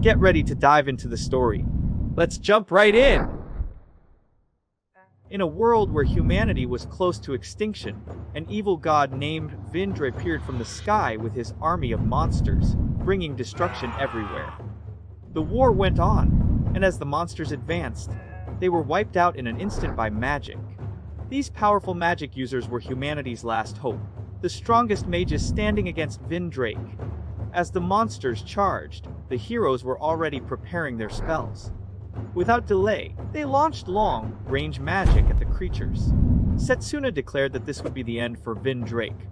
Get ready to dive into the story. Let's jump right in! In a world where humanity was close to extinction, an evil god named Vindra appeared from the sky with his army of monsters, bringing destruction everywhere. The war went on, and as the monsters advanced, they were wiped out in an instant by magic. These powerful magic users were humanity's last hope, the strongest mages standing against Vindrake. As the monsters charged, the heroes were already preparing their spells. Without delay, they launched long-range magic at the creatures. Setsuna declared that this would be the end for Vindrake.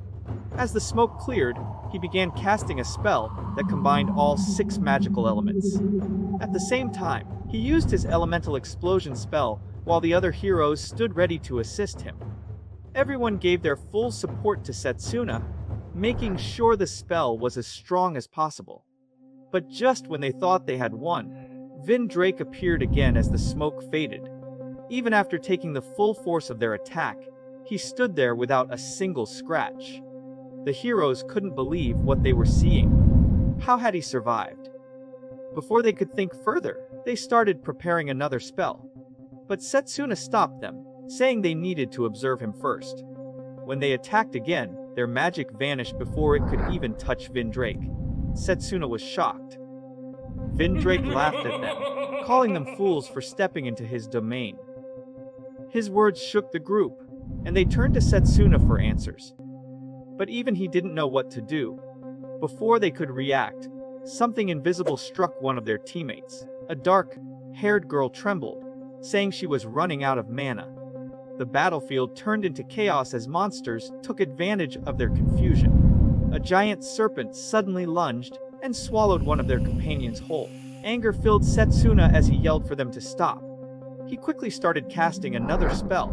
As the smoke cleared, he began casting a spell that combined all 6 magical elements. At the same time, he used his elemental explosion spell while the other heroes stood ready to assist him. Everyone gave their full support to Setsuna, making sure the spell was as strong as possible. But just when they thought they had won, Vindrake appeared again as the smoke faded. Even after taking the full force of their attack, he stood there without a single scratch. The heroes couldn't believe what they were seeing. How had he survived? Before they could think further, they started preparing another spell. But Setsuna stopped them, saying they needed to observe him first. When they attacked again, their magic vanished before it could even touch Vindrake. Setsuna was shocked. Vindrake laughed at them, calling them fools for stepping into his domain. His words shook the group, and they turned to Setsuna for answers. But even he didn't know what to do. Before they could react, something invisible struck one of their teammates. A dark-haired girl trembled, saying she was running out of mana. The battlefield turned into chaos as monsters took advantage of their confusion. A giant serpent suddenly lunged and swallowed one of their companions whole. Anger filled Setsuna as he yelled for them to stop. He quickly started casting another spell,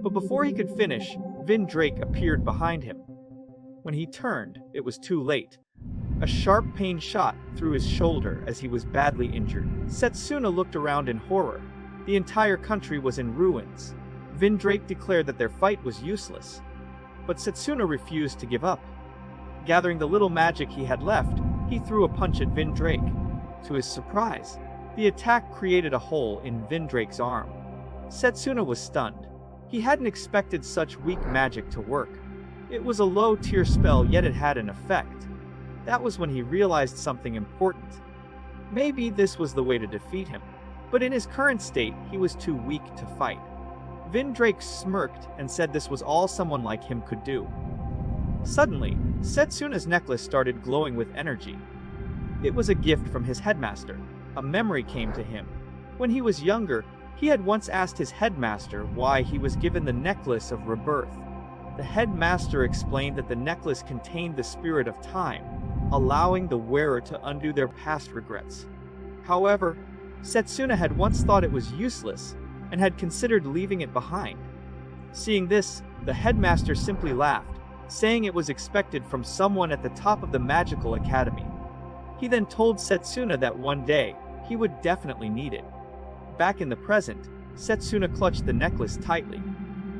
but before he could finish, Vindrake appeared behind him. When he turned, it was too late. A sharp pain shot through his shoulder as he was badly injured. Setsuna looked around in horror. The entire country was in ruins. Vindrake declared that their fight was useless. But Setsuna refused to give up. Gathering the little magic he had left, he threw a punch at Vindrake. To his surprise, the attack created a hole in Vindrake's arm. Setsuna was stunned. He hadn't expected such weak magic to work. It was a low-tier spell, yet it had an effect. That was when he realized something important. Maybe this was the way to defeat him. But in his current state, he was too weak to fight. Vindrake smirked and said this was all someone like him could do. Suddenly, Setsuna's necklace started glowing with energy. It was a gift from his headmaster. A memory came to him. When he was younger, he had once asked his headmaster why he was given the necklace of rebirth. The headmaster explained that the necklace contained the spirit of time, allowing the wearer to undo their past regrets. However, Setsuna had once thought it was useless and had considered leaving it behind. Seeing this, the headmaster simply laughed, saying it was expected from someone at the top of the magical academy. He then told Setsuna that one day, he would definitely need it. Back in the present, Setsuna clutched the necklace tightly.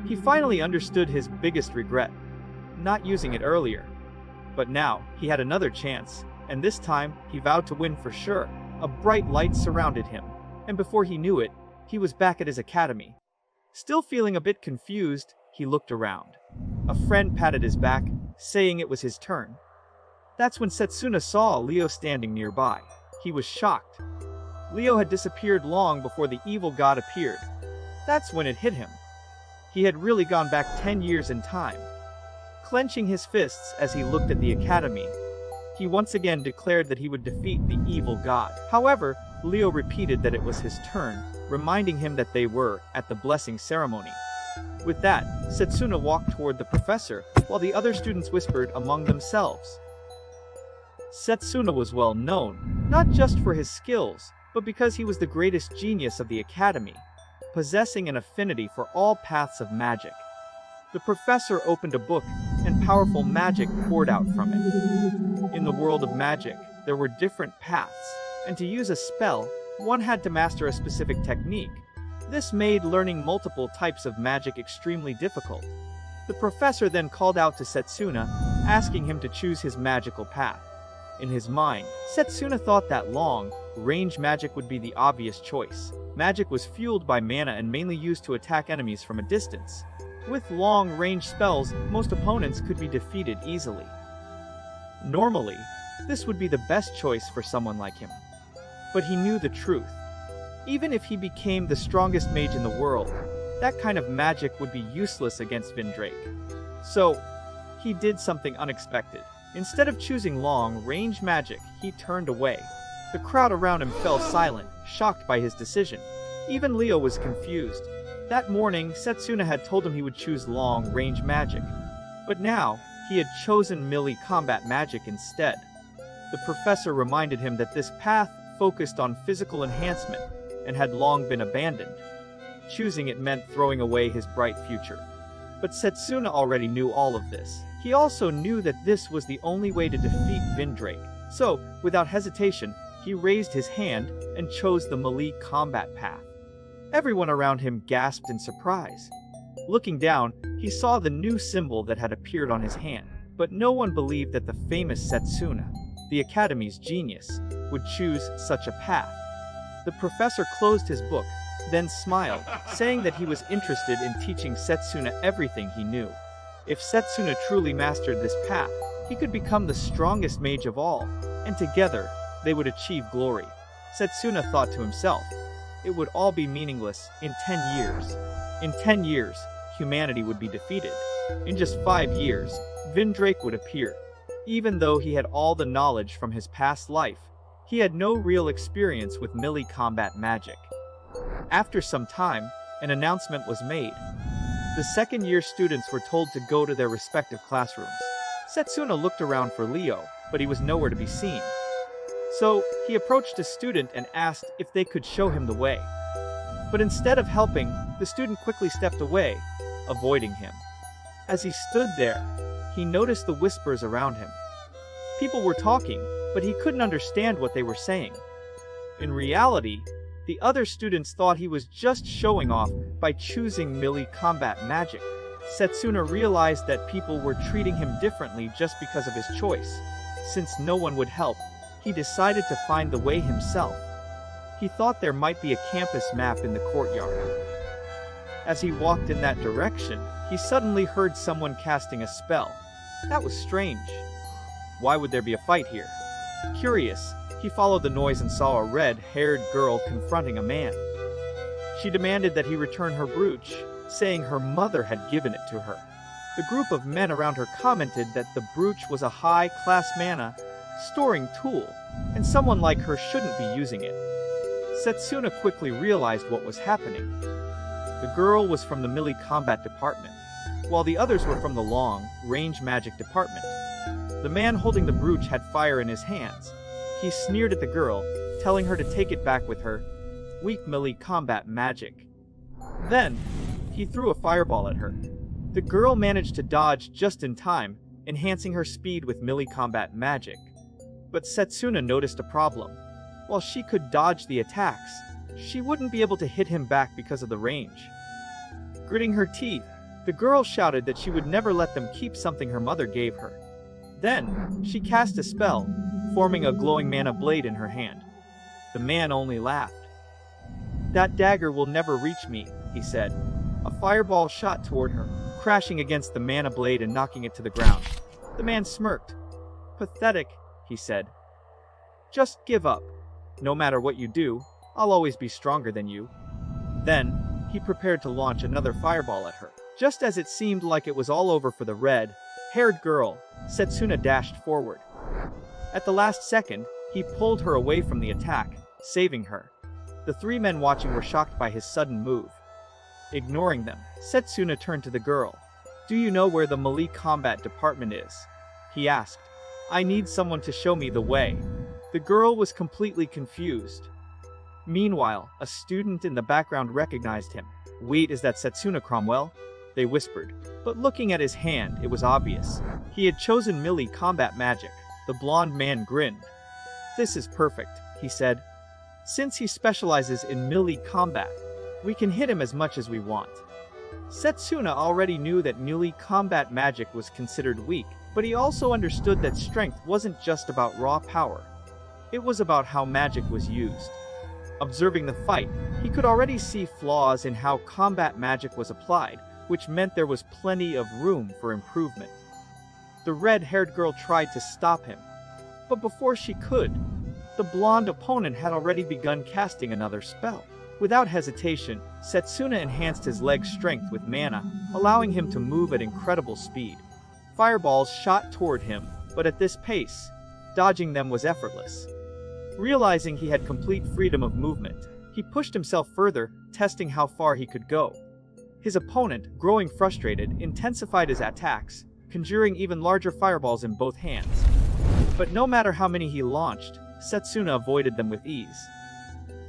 He finally understood his biggest regret, not using it earlier. But now, he had another chance, and this time, he vowed to win for sure. A bright light surrounded him, and before he knew it, he was back at his academy. Still feeling a bit confused, he looked around. A friend patted his back, saying it was his turn. That's when Setsuna saw Leo standing nearby. He was shocked. Leo had disappeared long before the evil god appeared. That's when it hit him. He had really gone back 10 years in time. Clenching his fists as he looked at the academy, he once again declared that he would defeat the evil god. However, Leo repeated that it was his turn, reminding him that they were at the blessing ceremony. With that, Setsuna walked toward the professor, while the other students whispered among themselves. Setsuna was well known, not just for his skills, but because he was the greatest genius of the academy, possessing an affinity for all paths of magic. The professor opened a book, and powerful magic poured out from it. In the world of magic, there were different paths, and to use a spell, one had to master a specific technique. This made learning multiple types of magic extremely difficult. The professor then called out to Setsuna, asking him to choose his magical path. In his mind, Setsuna thought that long-range magic would be the obvious choice. Magic was fueled by mana and mainly used to attack enemies from a distance. With long-range spells, most opponents could be defeated easily. Normally, this would be the best choice for someone like him. But he knew the truth. Even if he became the strongest mage in the world, that kind of magic would be useless against Vindrake. So, he did something unexpected. Instead of choosing long-range magic, he turned away. The crowd around him fell silent, shocked by his decision. Even Leo was confused. That morning, Setsuna had told him he would choose long-range magic. But now, he had chosen melee combat magic instead. The professor reminded him that this path focused on physical enhancement and had long been abandoned. Choosing it meant throwing away his bright future. But Setsuna already knew all of this. He also knew that this was the only way to defeat Vindrake. So, without hesitation, he raised his hand and chose the melee combat path. Everyone around him gasped in surprise. Looking down, he saw the new symbol that had appeared on his hand. But no one believed that the famous Setsuna, the Academy's genius, would choose such a path. The professor closed his book, then smiled, saying that he was interested in teaching Setsuna everything he knew. If Setsuna truly mastered this path, he could become the strongest mage of all, and together, they would achieve glory. Setsuna thought to himself, it would all be meaningless in 10 years. In 10 years, humanity would be defeated. In just 5 years, Vindrake would appear. Even though he had all the knowledge from his past life, he had no real experience with melee combat magic. After some time, an announcement was made. The second-year students were told to go to their respective classrooms. Setsuna looked around for Leo, but he was nowhere to be seen. So, he approached a student and asked if they could show him the way. But instead of helping, the student quickly stepped away, avoiding him. As he stood there, he noticed the whispers around him. People were talking, but he couldn't understand what they were saying. In reality, the other students thought he was just showing off by choosing melee combat magic. Setsuna realized that people were treating him differently just because of his choice. Since no one would help, he decided to find the way himself. He thought there might be a campus map in the courtyard. As he walked in that direction, he suddenly heard someone casting a spell. That was strange. Why would there be a fight here? Curious, he followed the noise and saw a red-haired girl confronting a man. She demanded that he return her brooch, saying her mother had given it to her. The group of men around her commented that the brooch was a high-class mana storing tool, and someone like her shouldn't be using it. Setsuna quickly realized what was happening. The girl was from the melee combat department, while the others were from the long-range magic department. The man holding the brooch had fire in his hands. He sneered at the girl, telling her to take it back with her. Weak melee combat magic. Then, he threw a fireball at her. The girl managed to dodge just in time, enhancing her speed with melee combat magic. But Setsuna noticed a problem. While she could dodge the attacks, she wouldn't be able to hit him back because of the range. Gritting her teeth, the girl shouted that she would never let them keep something her mother gave her. Then, she cast a spell, forming a glowing mana blade in her hand. The man only laughed. "That dagger will never reach me," he said. A fireball shot toward her, crashing against the mana blade and knocking it to the ground. The man smirked. "Pathetic," he said. "Just give up. No matter what you do, I'll always be stronger than you." Then, he prepared to launch another fireball at her. Just as it seemed like it was all over for the red-haired girl, Setsuna dashed forward. At the last second, he pulled her away from the attack, saving her. The 3 men watching were shocked by his sudden move. Ignoring them, Setsuna turned to the girl. "Do you know where the melee combat department is?" he asked. "I need someone to show me the way." The girl was completely confused. Meanwhile, a student in the background recognized him. "Wait, is that Setsuna Cromwell?" they whispered. But looking at his hand, it was obvious. He had chosen melee combat magic. The blonde man grinned. "This is perfect," he said. "Since he specializes in melee combat, we can hit him as much as we want." Setsuna already knew that melee combat magic was considered weak, But he also understood that strength wasn't just about raw power. It was about how magic was used. Observing the fight, he could already see flaws in how combat magic was applied, which meant there was plenty of room for improvement. The red-haired girl tried to stop him, but before she could, the blonde opponent had already begun casting another spell. Without hesitation, Setsuna enhanced his leg strength with mana, allowing him to move at incredible speed. Fireballs shot toward him, but at this pace, dodging them was effortless. Realizing he had complete freedom of movement, he pushed himself further, testing how far he could go. His opponent, growing frustrated, intensified his attacks, conjuring even larger fireballs in both hands. But no matter how many he launched, Setsuna avoided them with ease.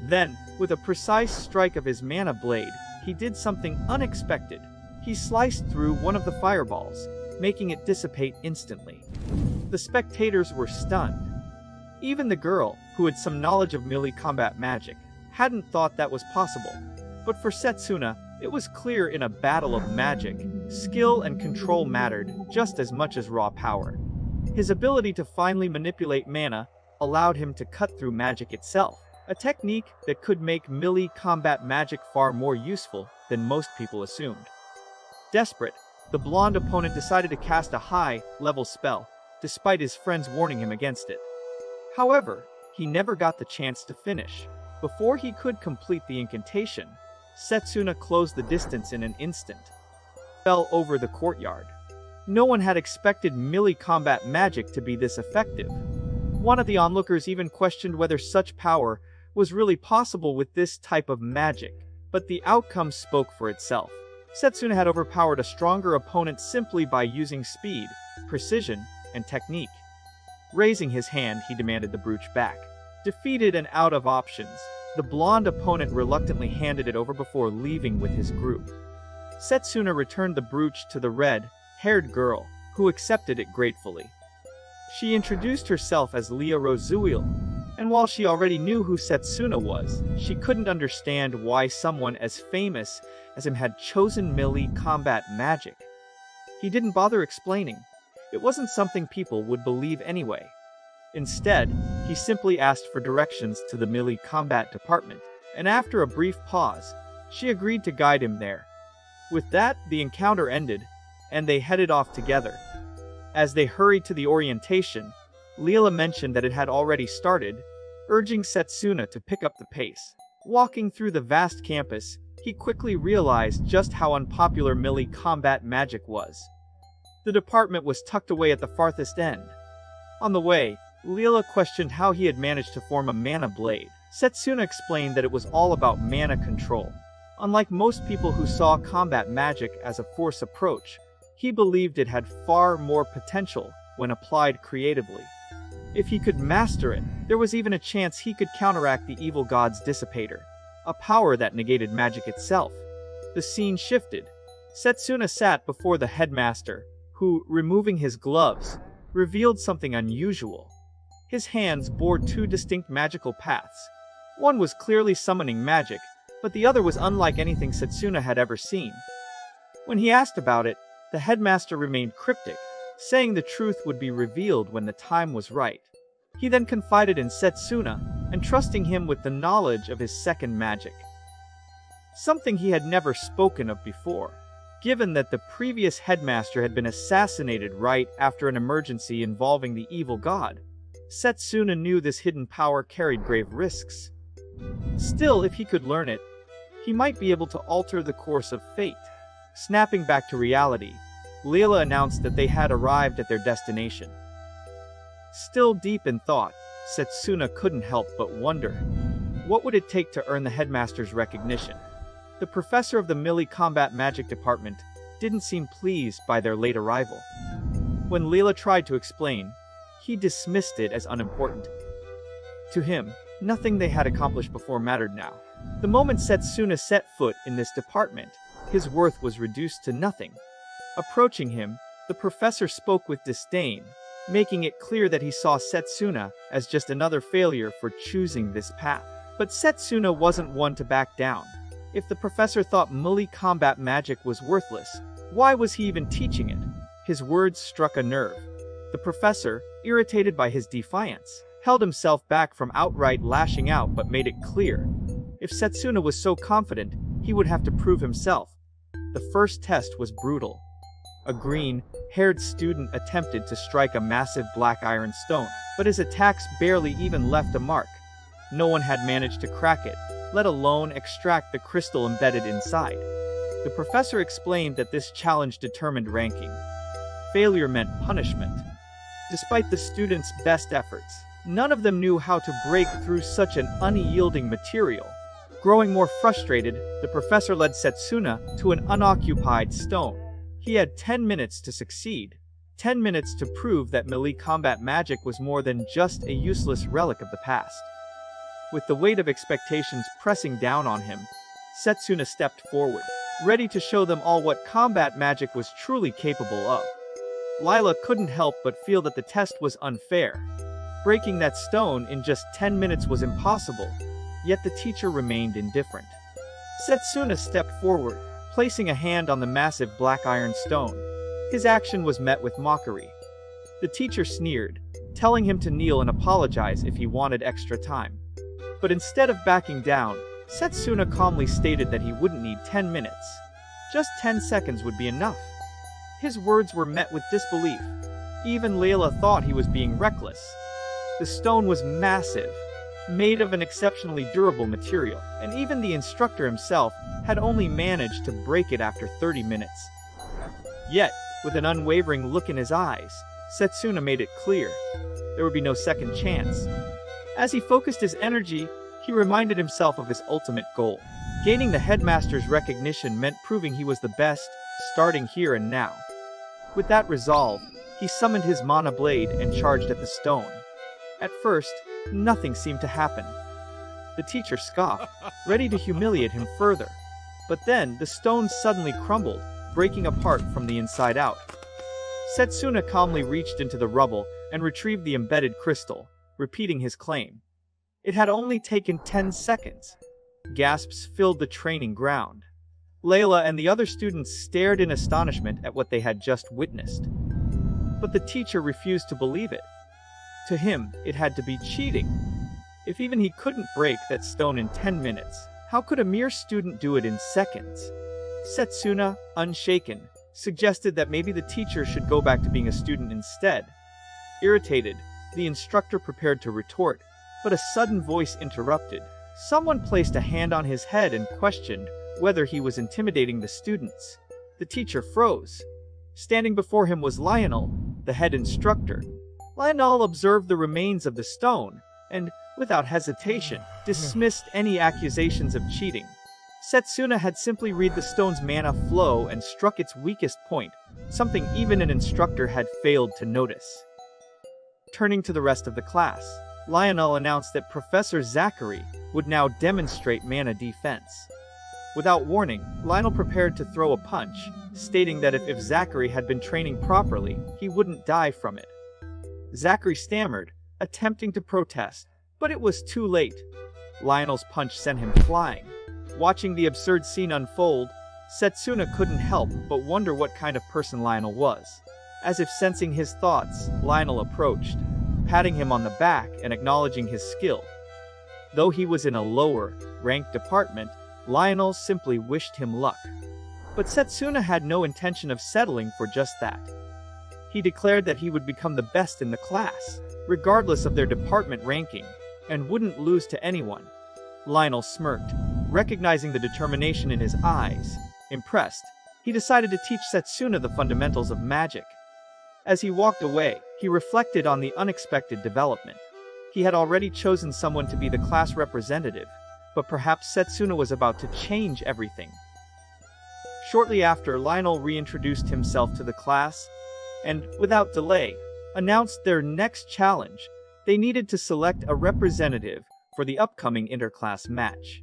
Then, with a precise strike of his mana blade, he did something unexpected. He sliced through one of the fireballs, making it dissipate instantly. The spectators were stunned. Even the girl, who had some knowledge of melee combat magic, hadn't thought that was possible. But for Setsuna, it was clear in a battle of magic, skill and control mattered just as much as raw power. His ability to finely manipulate mana allowed him to cut through magic itself, a technique that could make melee combat magic far more useful than most people assumed. Desperate, the blonde opponent decided to cast a high-level spell, despite his friends warning him against it. However, he never got the chance to finish. Before he could complete the incantation, Setsuna closed the distance in an instant. Fell over the courtyard. No one had expected melee combat magic to be this effective. One of the onlookers even questioned whether such power was really possible with this type of magic, but the outcome spoke for itself. Setsuna had overpowered a stronger opponent simply by using speed, precision, and technique. Raising his hand, he demanded the brooch back. Defeated and out of options, the blonde opponent reluctantly handed it over before leaving with his group. Setsuna returned the brooch to the red-haired girl, who accepted it gratefully. She introduced herself as Leah Rozuil, and while she already knew who Setsuna was, she couldn't understand why someone as famous as him had chosen melee combat magic. He didn't bother explaining. It wasn't something people would believe anyway. Instead, he simply asked for directions to the melee combat department, and after a brief pause, she agreed to guide him there. With that, the encounter ended, and they headed off together. As they hurried to the orientation, Leela mentioned that it had already started, urging Setsuna to pick up the pace. Walking through the vast campus, he quickly realized just how unpopular melee combat magic was. The department was tucked away at the farthest end. On the way, Leela questioned how he had managed to form a mana blade. Setsuna explained that it was all about mana control. Unlike most people who saw combat magic as a force approach, he believed it had far more potential when applied creatively. If he could master it, there was even a chance he could counteract the evil god's dissipator, a power that negated magic itself. The scene shifted. Setsuna sat before the headmaster, who, removing his gloves, revealed something unusual. His hands bore two distinct magical paths. One was clearly summoning magic, but the other was unlike anything Setsuna had ever seen. When he asked about it, the headmaster remained cryptic, saying the truth would be revealed when the time was right. He then confided in Setsuna, entrusting him with the knowledge of his second magic. Something he had never spoken of before, given that the previous headmaster had been assassinated right after an emergency involving the evil god. Setsuna knew this hidden power carried grave risks. Still, if he could learn it, he might be able to alter the course of fate. Snapping back to reality, Leela announced that they had arrived at their destination. Still deep in thought, Setsuna couldn't help but wonder, what would it take to earn the headmaster's recognition? The professor of the melee combat magic department didn't seem pleased by their late arrival. When Leela tried to explain, he dismissed it as unimportant. To him, nothing they had accomplished before mattered now. The moment Setsuna set foot in this department, his worth was reduced to nothing. Approaching him, the professor spoke with disdain, making it clear that he saw Setsuna as just another failure for choosing this path. But Setsuna wasn't one to back down. If the professor thought melee combat magic was worthless, why was he even teaching it? His words struck a nerve. The professor, irritated by his defiance, held himself back from outright lashing out but made it clear. If Setsuna was so confident, he would have to prove himself. The first test was brutal. A green-haired student attempted to strike a massive black iron stone, but his attacks barely even left a mark. No one had managed to crack it, let alone extract the crystal embedded inside. The professor explained that this challenge determined ranking. Failure meant punishment. Despite the students' best efforts, none of them knew how to break through such an unyielding material. Growing more frustrated, the professor led Setsuna to an unoccupied stone. He had 10 minutes to succeed. 10 minutes to prove that melee combat magic was more than just a useless relic of the past. With the weight of expectations pressing down on him, Setsuna stepped forward, ready to show them all what combat magic was truly capable of. Lila couldn't help but feel that the test was unfair. Breaking that stone in just 10 minutes was impossible, yet the teacher remained indifferent. Setsuna stepped forward, placing a hand on the massive black iron stone. His action was met with mockery. The teacher sneered, telling him to kneel and apologize if he wanted extra time. But instead of backing down, Setsuna calmly stated that he wouldn't need 10 minutes. Just 10 seconds would be enough. His words were met with disbelief. Even Layla thought he was being reckless. The stone was massive, made of an exceptionally durable material, and even the instructor himself had only managed to break it after 30 minutes. Yet, with an unwavering look in his eyes, Setsuna made it clear there would be no second chance. As he focused his energy, he reminded himself of his ultimate goal. Gaining the headmaster's recognition meant proving he was the best, starting here and now. With that resolve, he summoned his mana blade and charged at the stone. At first, nothing seemed to happen. The teacher scoffed, ready to humiliate him further. But then, the stone suddenly crumbled, breaking apart from the inside out. Setsuna calmly reached into the rubble and retrieved the embedded crystal, repeating his claim. It had only taken 10 seconds. Gasps filled the training ground. Layla and the other students stared in astonishment at what they had just witnessed. But the teacher refused to believe it. To him, it had to be cheating. If even he couldn't break that stone in 10 minutes, how could a mere student do it in seconds? Setsuna, unshaken, suggested that maybe the teacher should go back to being a student instead. Irritated, the instructor prepared to retort, but a sudden voice interrupted. Someone placed a hand on his head and questioned whether he was intimidating the students. The teacher froze. Standing before him was Lionel, the head instructor. Lionel observed the remains of the stone, and, without hesitation, dismissed any accusations of cheating. Setsuna had simply read the stone's mana flow and struck its weakest point, something even an instructor had failed to notice. Turning to the rest of the class, Lionel announced that Professor Zachary would now demonstrate mana defense. Without warning, Lionel prepared to throw a punch, stating that if Zachary had been training properly, he wouldn't die from it. Zachary stammered, attempting to protest, but it was too late. Lionel's punch sent him flying. Watching the absurd scene unfold, Setsuna couldn't help but wonder what kind of person Lionel was. As if sensing his thoughts, Lionel approached, patting him on the back and acknowledging his skill. Though he was in a lower-ranked department, Lionel simply wished him luck. But Setsuna had no intention of settling for just that. He declared that he would become the best in the class, regardless of their department ranking, and wouldn't lose to anyone. Lionel smirked, recognizing the determination in his eyes. Impressed, he decided to teach Setsuna the fundamentals of magic. As he walked away, he reflected on the unexpected development. He had already chosen someone to be the class representative, but perhaps Setsuna was about to change everything. Shortly after, Lionel reintroduced himself to the class, and, without delay, announced their next challenge. They needed to select a representative for the upcoming interclass match.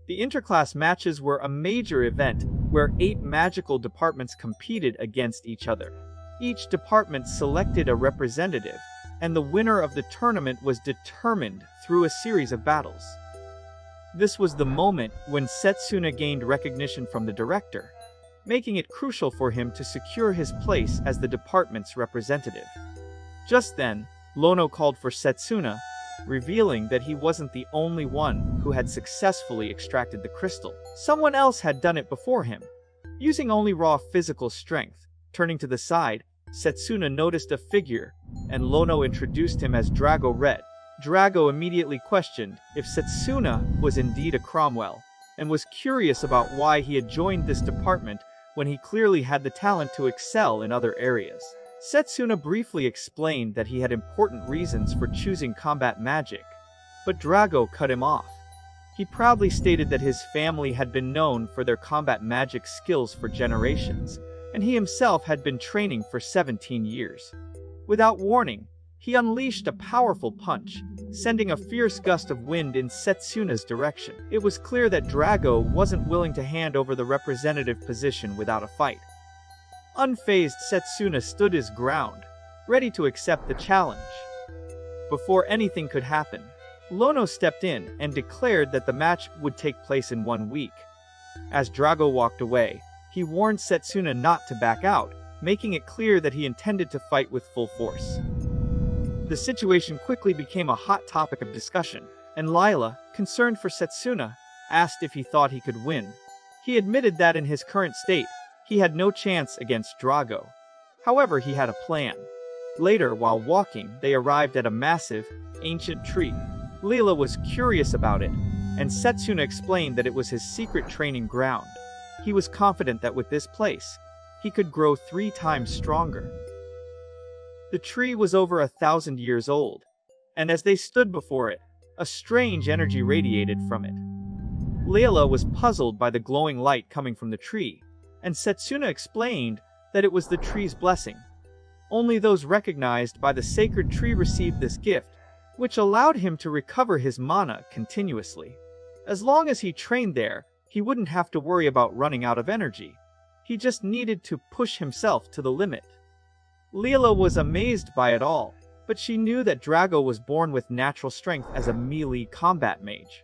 The interclass matches were a major event where 8 magical departments competed against each other. Each department selected a representative, and the winner of the tournament was determined through a series of battles. This was the moment when Setsuna gained recognition from the director, making it crucial for him to secure his place as the department's representative. Just then, Lono called for Setsuna, revealing that he wasn't the only one who had successfully extracted the crystal. Someone else had done it before him, using only raw physical strength. Turning to the side, Setsuna noticed a figure, and Lono introduced him as Drago Red. Drago immediately questioned if Setsuna was indeed a Cromwell, and was curious about why he had joined this department when he clearly had the talent to excel in other areas. Setsuna briefly explained that he had important reasons for choosing combat magic, but Drago cut him off. He proudly stated that his family had been known for their combat magic skills for generations, and he himself had been training for 17 years. Without warning, he unleashed a powerful punch, sending a fierce gust of wind in Setsuna's direction. It was clear that Drago wasn't willing to hand over the representative position without a fight. Unfazed, Setsuna stood his ground, ready to accept the challenge. Before anything could happen, Lono stepped in and declared that the match would take place in 1 week. As Drago walked away, he warned Setsuna not to back out, making it clear that he intended to fight with full force. The situation quickly became a hot topic of discussion, and Lila, concerned for Setsuna, asked if he thought he could win. He admitted that in his current state, he had no chance against Drago. However, he had a plan. Later, while walking, they arrived at a massive, ancient tree. Lila was curious about it, and Setsuna explained that it was his secret training ground. He was confident that with this place, he could grow 3 times stronger. The tree was over 1,000 years old, and as they stood before it, a strange energy radiated from it. Layla was puzzled by the glowing light coming from the tree, and Setsuna explained that it was the tree's blessing. Only those recognized by the sacred tree received this gift, which allowed him to recover his mana continuously. As long as he trained there, he wouldn't have to worry about running out of energy. He just needed to push himself to the limit. Leela was amazed by it all, but she knew that Drago was born with natural strength as a melee combat mage.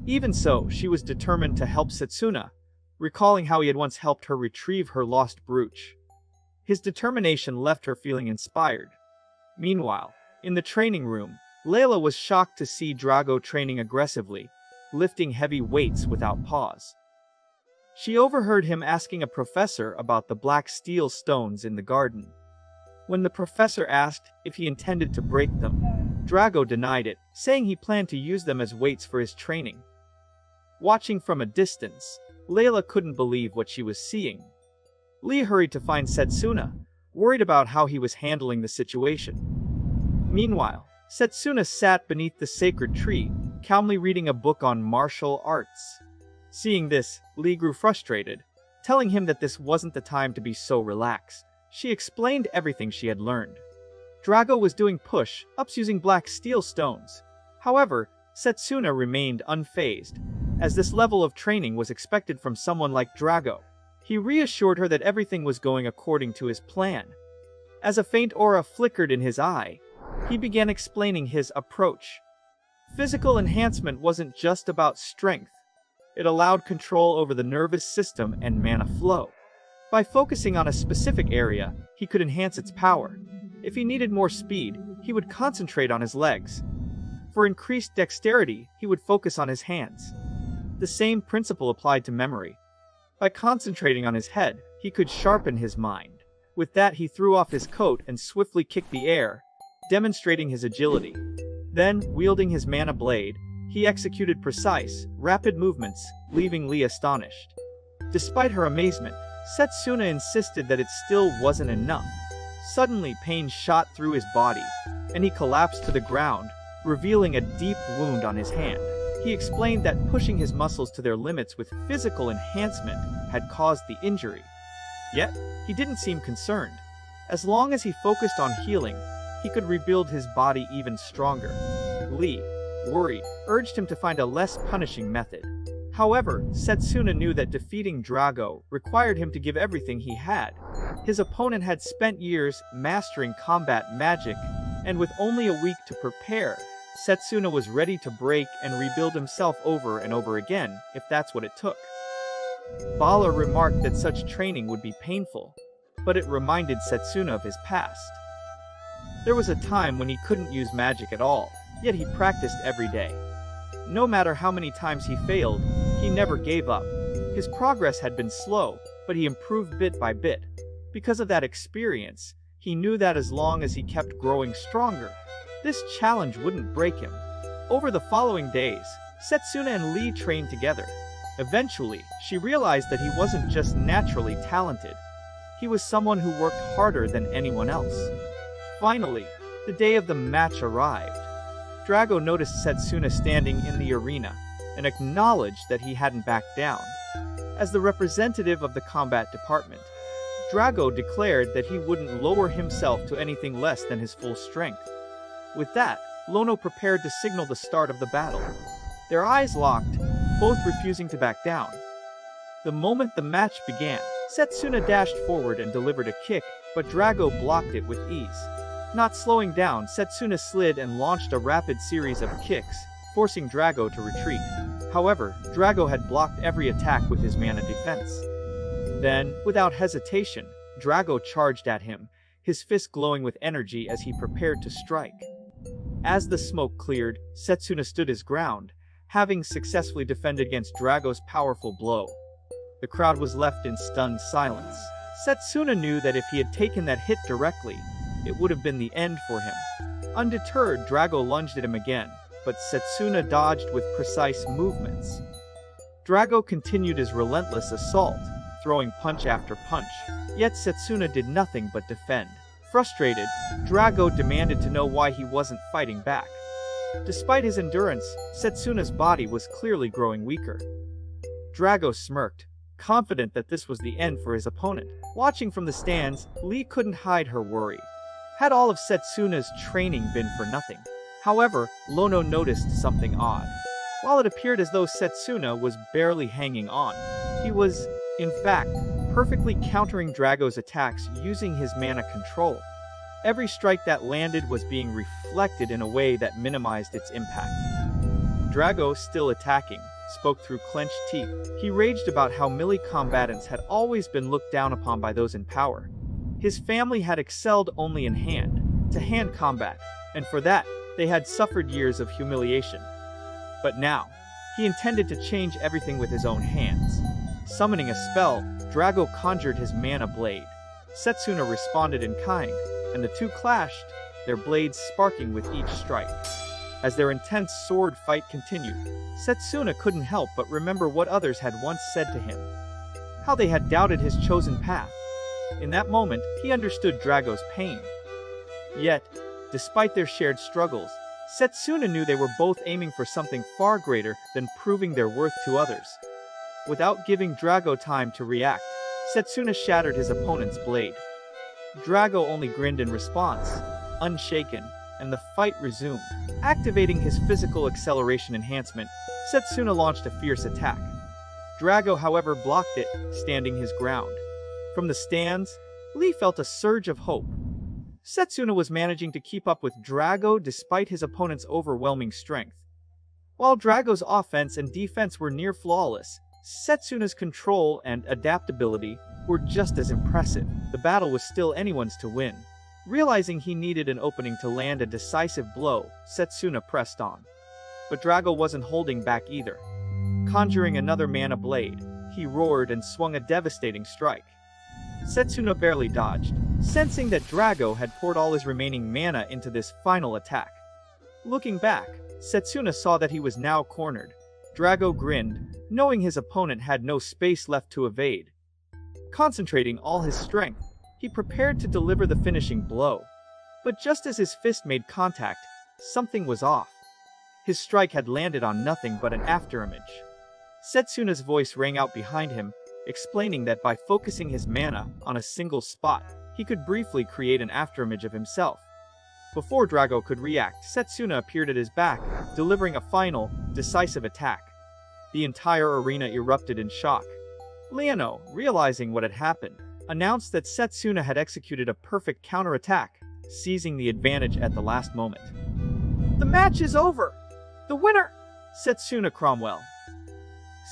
Even so, she was determined to help Setsuna, recalling how he had once helped her retrieve her lost brooch. His determination left her feeling inspired. Meanwhile, in the training room, Layla was shocked to see Drago training aggressively, lifting heavy weights without pause. She overheard him asking a professor about the black steel stones in the garden. When the professor asked if he intended to break them, Drago denied it, saying he planned to use them as weights for his training. Watching from a distance, Layla couldn't believe what she was seeing. Lee hurried to find Setsuna, worried about how he was handling the situation. Meanwhile, Setsuna sat beneath the sacred tree, calmly reading a book on martial arts. Seeing this, Lee grew frustrated, telling him that this wasn't the time to be so relaxed. She explained everything she had learned. Drago was doing push-ups using black steel stones. However, Setsuna remained unfazed, as this level of training was expected from someone like Drago. He reassured her that everything was going according to his plan. As a faint aura flickered in his eye, he began explaining his approach. Physical enhancement wasn't just about strength. It allowed control over the nervous system and mana flow. By focusing on a specific area, he could enhance its power. If he needed more speed, he would concentrate on his legs. For increased dexterity, he would focus on his hands. The same principle applied to memory. By concentrating on his head, he could sharpen his mind. With that, he threw off his coat and swiftly kicked the air, demonstrating his agility. Then, wielding his mana blade, he executed precise, rapid movements, leaving Lee astonished. Despite her amazement, Setsuna insisted that it still wasn't enough. Suddenly, pain shot through his body, and he collapsed to the ground, revealing a deep wound on his hand. He explained that pushing his muscles to their limits with physical enhancement had caused the injury. Yet, he didn't seem concerned. As long as he focused on healing, he could rebuild his body even stronger. Lee, worried, urged him to find a less punishing method. However, Setsuna knew that defeating Drago required him to give everything he had. His opponent had spent years mastering combat magic, and with only a week to prepare, Setsuna was ready to break and rebuild himself over and over again, if that's what it took. Bala remarked that such training would be painful, but it reminded Setsuna of his past. There was a time when he couldn't use magic at all, yet he practiced every day. No matter how many times he failed, he never gave up. His progress had been slow, but he improved bit by bit. Because of that experience, he knew that as long as he kept growing stronger, this challenge wouldn't break him. Over the following days, Setsuna and Lee trained together. Eventually, she realized that he wasn't just naturally talented. He was someone who worked harder than anyone else. Finally, the day of the match arrived. Drago noticed Setsuna standing in the arena and acknowledged that he hadn't backed down. As the representative of the combat department, Drago declared that he wouldn't lower himself to anything less than his full strength. With that, Lono prepared to signal the start of the battle. Their eyes locked, both refusing to back down. The moment the match began, Setsuna dashed forward and delivered a kick, but Drago blocked it with ease. Not slowing down, Setsuna slid and launched a rapid series of kicks, forcing Drago to retreat. However, Drago had blocked every attack with his mana defense. Then, without hesitation, Drago charged at him, his fist glowing with energy as he prepared to strike. As the smoke cleared, Setsuna stood his ground, having successfully defended against Drago's powerful blow. The crowd was left in stunned silence. Setsuna knew that if he had taken that hit directly, it would have been the end for him. Undeterred, Drago lunged at him again, but Setsuna dodged with precise movements. Drago continued his relentless assault, throwing punch after punch, yet Setsuna did nothing but defend. Frustrated, Drago demanded to know why he wasn't fighting back. Despite his endurance, Setsuna's body was clearly growing weaker. Drago smirked, confident that this was the end for his opponent. Watching from the stands, Lee couldn't hide her worry. Had all of Setsuna's training been for nothing? However, Lono noticed something odd. While it appeared as though Setsuna was barely hanging on, he was, in fact, perfectly countering Drago's attacks using his mana control. Every strike that landed was being reflected in a way that minimized its impact. Drago, still attacking, spoke through clenched teeth. He raged about how melee combatants had always been looked down upon by those in power. His family had excelled only in hand-to-hand combat, and for that, they had suffered years of humiliation. But now, he intended to change everything with his own hands. Summoning a spell, Drago conjured his mana blade. Setsuna responded in kind, and the two clashed, their blades sparking with each strike. As their intense sword fight continued, Setsuna couldn't help but remember what others had once said to him. How they had doubted his chosen path. In that moment, he understood Drago's pain. Yet, despite their shared struggles, Setsuna knew they were both aiming for something far greater than proving their worth to others. Without giving Drago time to react, Setsuna shattered his opponent's blade. Drago only grinned in response, unshaken, and the fight resumed. Activating his physical acceleration enhancement, Setsuna launched a fierce attack. Drago, however, blocked it, standing his ground. From the stands, Lee felt a surge of hope. Setsuna was managing to keep up with Drago despite his opponent's overwhelming strength. While Drago's offense and defense were near flawless, Setsuna's control and adaptability were just as impressive. The battle was still anyone's to win. Realizing he needed an opening to land a decisive blow, Setsuna pressed on. But Drago wasn't holding back either. Conjuring another mana blade, he roared and swung a devastating strike. Setsuna barely dodged, sensing that Drago had poured all his remaining mana into this final attack. Looking back, Setsuna saw that he was now cornered. Drago grinned, knowing his opponent had no space left to evade. Concentrating all his strength, he prepared to deliver the finishing blow. But just as his fist made contact, something was off. His strike had landed on nothing but an afterimage. Setsuna's voice rang out behind him, explaining that by focusing his mana on a single spot, he could briefly create an afterimage of himself. Before Drago could react, Setsuna appeared at his back, delivering a final, decisive attack. The entire arena erupted in shock. Leono, realizing what had happened, announced that Setsuna had executed a perfect counterattack, seizing the advantage at the last moment. "The match is over! The winner!" Setsuna Cromwell.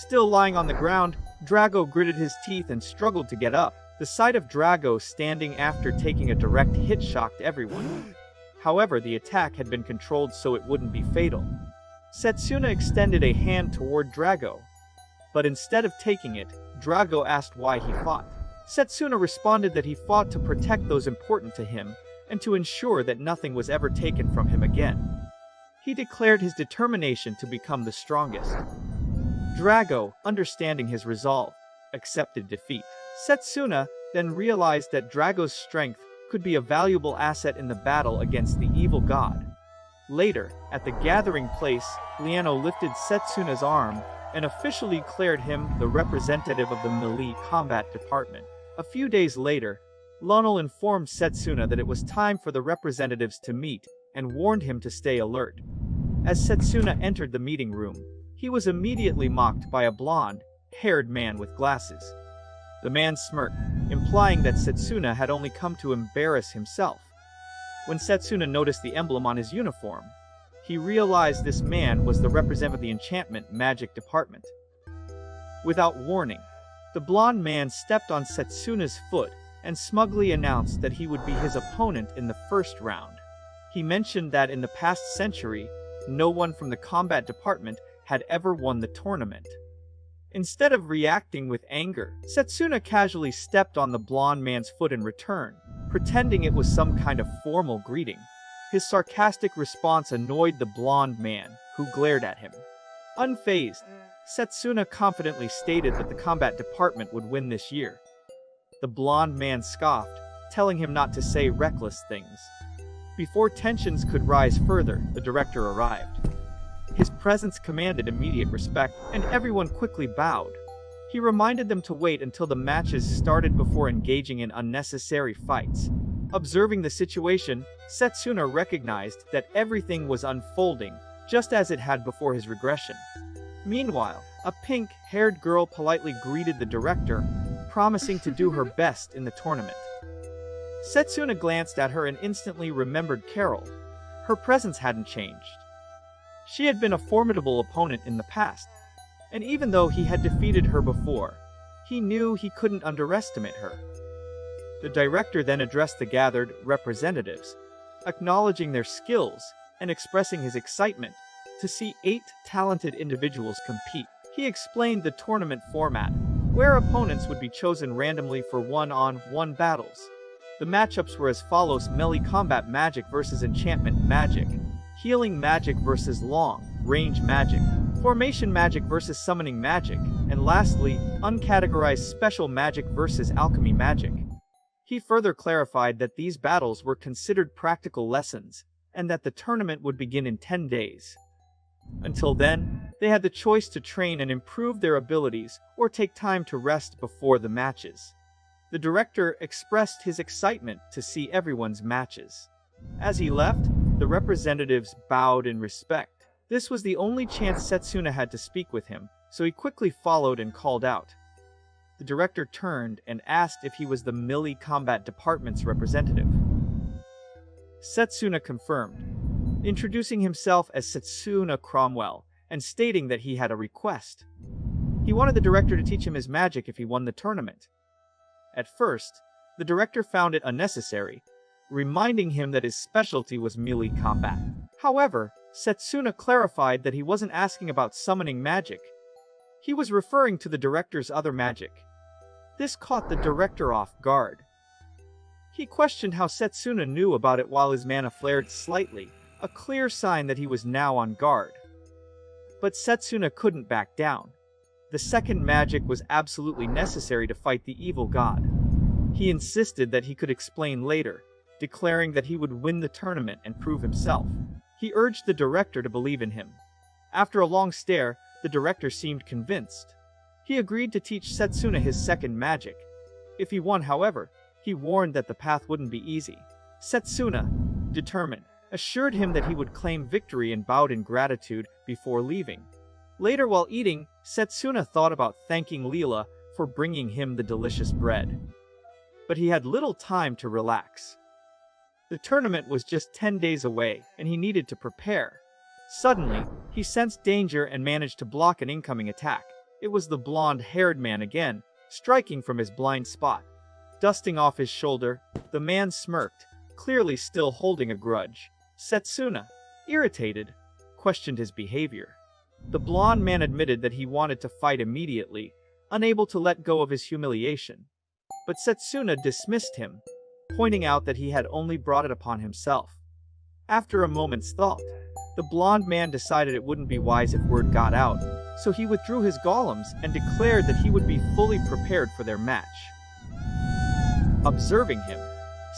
Still lying on the ground, Drago gritted his teeth and struggled to get up. The sight of Drago standing after taking a direct hit shocked everyone. However, the attack had been controlled so it wouldn't be fatal. Setsuna extended a hand toward Drago, but instead of taking it, Drago asked why he fought. Setsuna responded that he fought to protect those important to him and to ensure that nothing was ever taken from him again. He declared his determination to become the strongest. Drago, understanding his resolve, accepted defeat. Setsuna then realized that Drago's strength could be a valuable asset in the battle against the evil god. Later, at the gathering place, Liano lifted Setsuna's arm and officially declared him the representative of the melee combat department. A few days later, Lonel informed Setsuna that it was time for the representatives to meet and warned him to stay alert. As Setsuna entered the meeting room, he was immediately mocked by a blonde-haired man with glasses. The man smirked, implying that Setsuna had only come to embarrass himself. When Setsuna noticed the emblem on his uniform, he realized this man was the representative of the enchantment magic department. Without warning, the blonde man stepped on Setsuna's foot and smugly announced that he would be his opponent in the first round. He mentioned that in the past century, no one from the combat department had ever won the tournament. Instead of reacting with anger, Setsuna casually stepped on the blonde man's foot in return, pretending it was some kind of formal greeting. His sarcastic response annoyed the blonde man, who glared at him. Unfazed, Setsuna confidently stated that the combat department would win this year. The blonde man scoffed, telling him not to say reckless things. Before tensions could rise further, the director arrived. His presence commanded immediate respect, and everyone quickly bowed. He reminded them to wait until the matches started before engaging in unnecessary fights. Observing the situation, Setsuna recognized that everything was unfolding just as it had before his regression. Meanwhile, a pink-haired girl politely greeted the director, promising to do her best in the tournament. Setsuna glanced at her and instantly remembered Carol. Her presence hadn't changed. She had been a formidable opponent in the past, and even though he had defeated her before, he knew he couldn't underestimate her. The director then addressed the gathered representatives, acknowledging their skills and expressing his excitement to see 8 talented individuals compete. He explained the tournament format, where opponents would be chosen randomly for one-on-one battles. The matchups were as follows: melee combat magic versus enchantment magic, healing magic versus long-range magic, formation magic versus summoning magic, and lastly, uncategorized special magic versus alchemy magic. He further clarified that these battles were considered practical lessons, and that the tournament would begin in 10 days. Until then, they had the choice to train and improve their abilities or take time to rest before the matches. The director expressed his excitement to see everyone's matches. As he left, the representatives bowed in respect. This was the only chance Setsuna had to speak with him, so he quickly followed and called out. The director turned and asked if he was the melee combat department's representative. Setsuna confirmed, introducing himself as Setsuna Cromwell and stating that he had a request. He wanted the director to teach him his magic if he won the tournament. At first, the director found it unnecessary, reminding him that his specialty was melee combat. However, Setsuna clarified that he wasn't asking about summoning magic. He was referring to the director's other magic. This caught the director off guard. He questioned how Setsuna knew about it while his mana flared slightly, a clear sign that he was now on guard. But Setsuna couldn't back down. The second magic was absolutely necessary to fight the evil god. He insisted that he could explain later, declaring that he would win the tournament and prove himself. He urged the director to believe in him. After a long stare, the director seemed convinced. He agreed to teach Setsuna his second magic. If he won, however, he warned that the path wouldn't be easy. Setsuna, determined, assured him that he would claim victory and bowed in gratitude before leaving. Later, while eating, Setsuna thought about thanking Leela for bringing him the delicious bread. But he had little time to relax. The tournament was just 10 days away, and he needed to prepare. Suddenly, he sensed danger and managed to block an incoming attack. It was the blonde-haired man again, striking from his blind spot. Dusting off his shoulder, the man smirked, clearly still holding a grudge. Setsuna, irritated, questioned his behavior. The blonde man admitted that he wanted to fight immediately, unable to let go of his humiliation. But Setsuna dismissed him, pointing out that he had only brought it upon himself. After a moment's thought, the blonde man decided it wouldn't be wise if word got out, so he withdrew his golems and declared that he would be fully prepared for their match. Observing him,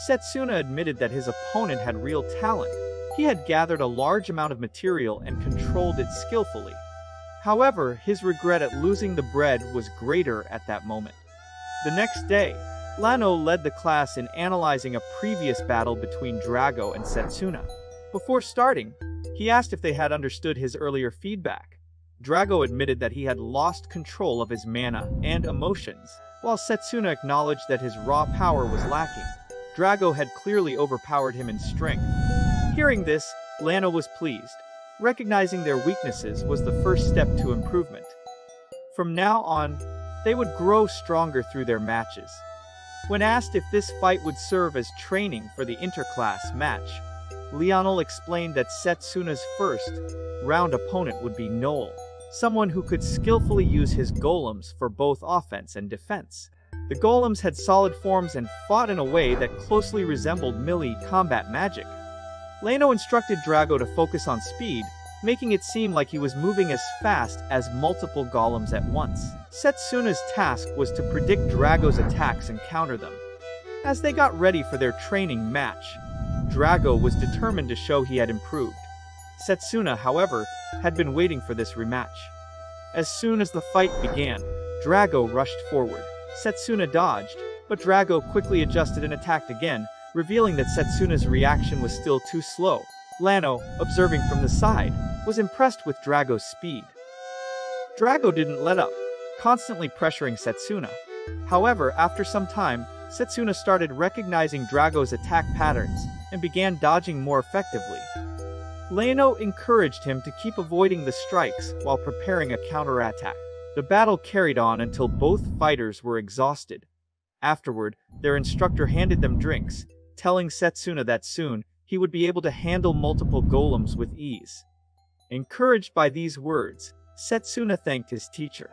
Setsuna admitted that his opponent had real talent. He had gathered a large amount of material and controlled it skillfully. However, his regret at losing the bread was greater at that moment. The next day, Lano led the class in analyzing a previous battle between Drago and Setsuna. Before starting, he asked if they had understood his earlier feedback. Drago admitted that he had lost control of his mana and emotions, while Setsuna acknowledged that his raw power was lacking. Drago had clearly overpowered him in strength. Hearing this, Lano was pleased. Recognizing their weaknesses was the first step to improvement. From now on, they would grow stronger through their matches. When asked if this fight would serve as training for the interclass match, Lionel explained that Setsuna's first round opponent would be Noel, someone who could skillfully use his golems for both offense and defense. The golems had solid forms and fought in a way that closely resembled melee combat magic. Lano instructed Drago to focus on speed, making it seem like he was moving as fast as multiple golems at once. Setsuna's task was to predict Drago's attacks and counter them. As they got ready for their training match, Drago was determined to show he had improved. Setsuna, however, had been waiting for this rematch. As soon as the fight began, Drago rushed forward. Setsuna dodged, but Drago quickly adjusted and attacked again, revealing that Setsuna's reaction was still too slow. Lano, observing from the side, was impressed with Drago's speed. Drago didn't let up, constantly pressuring Setsuna. However, after some time, Setsuna started recognizing Drago's attack patterns and began dodging more effectively. Lano encouraged him to keep avoiding the strikes while preparing a counterattack. The battle carried on until both fighters were exhausted. Afterward, their instructor handed them drinks, telling Setsuna that soon he would be able to handle multiple golems with ease. Encouraged by these words, Setsuna thanked his teacher.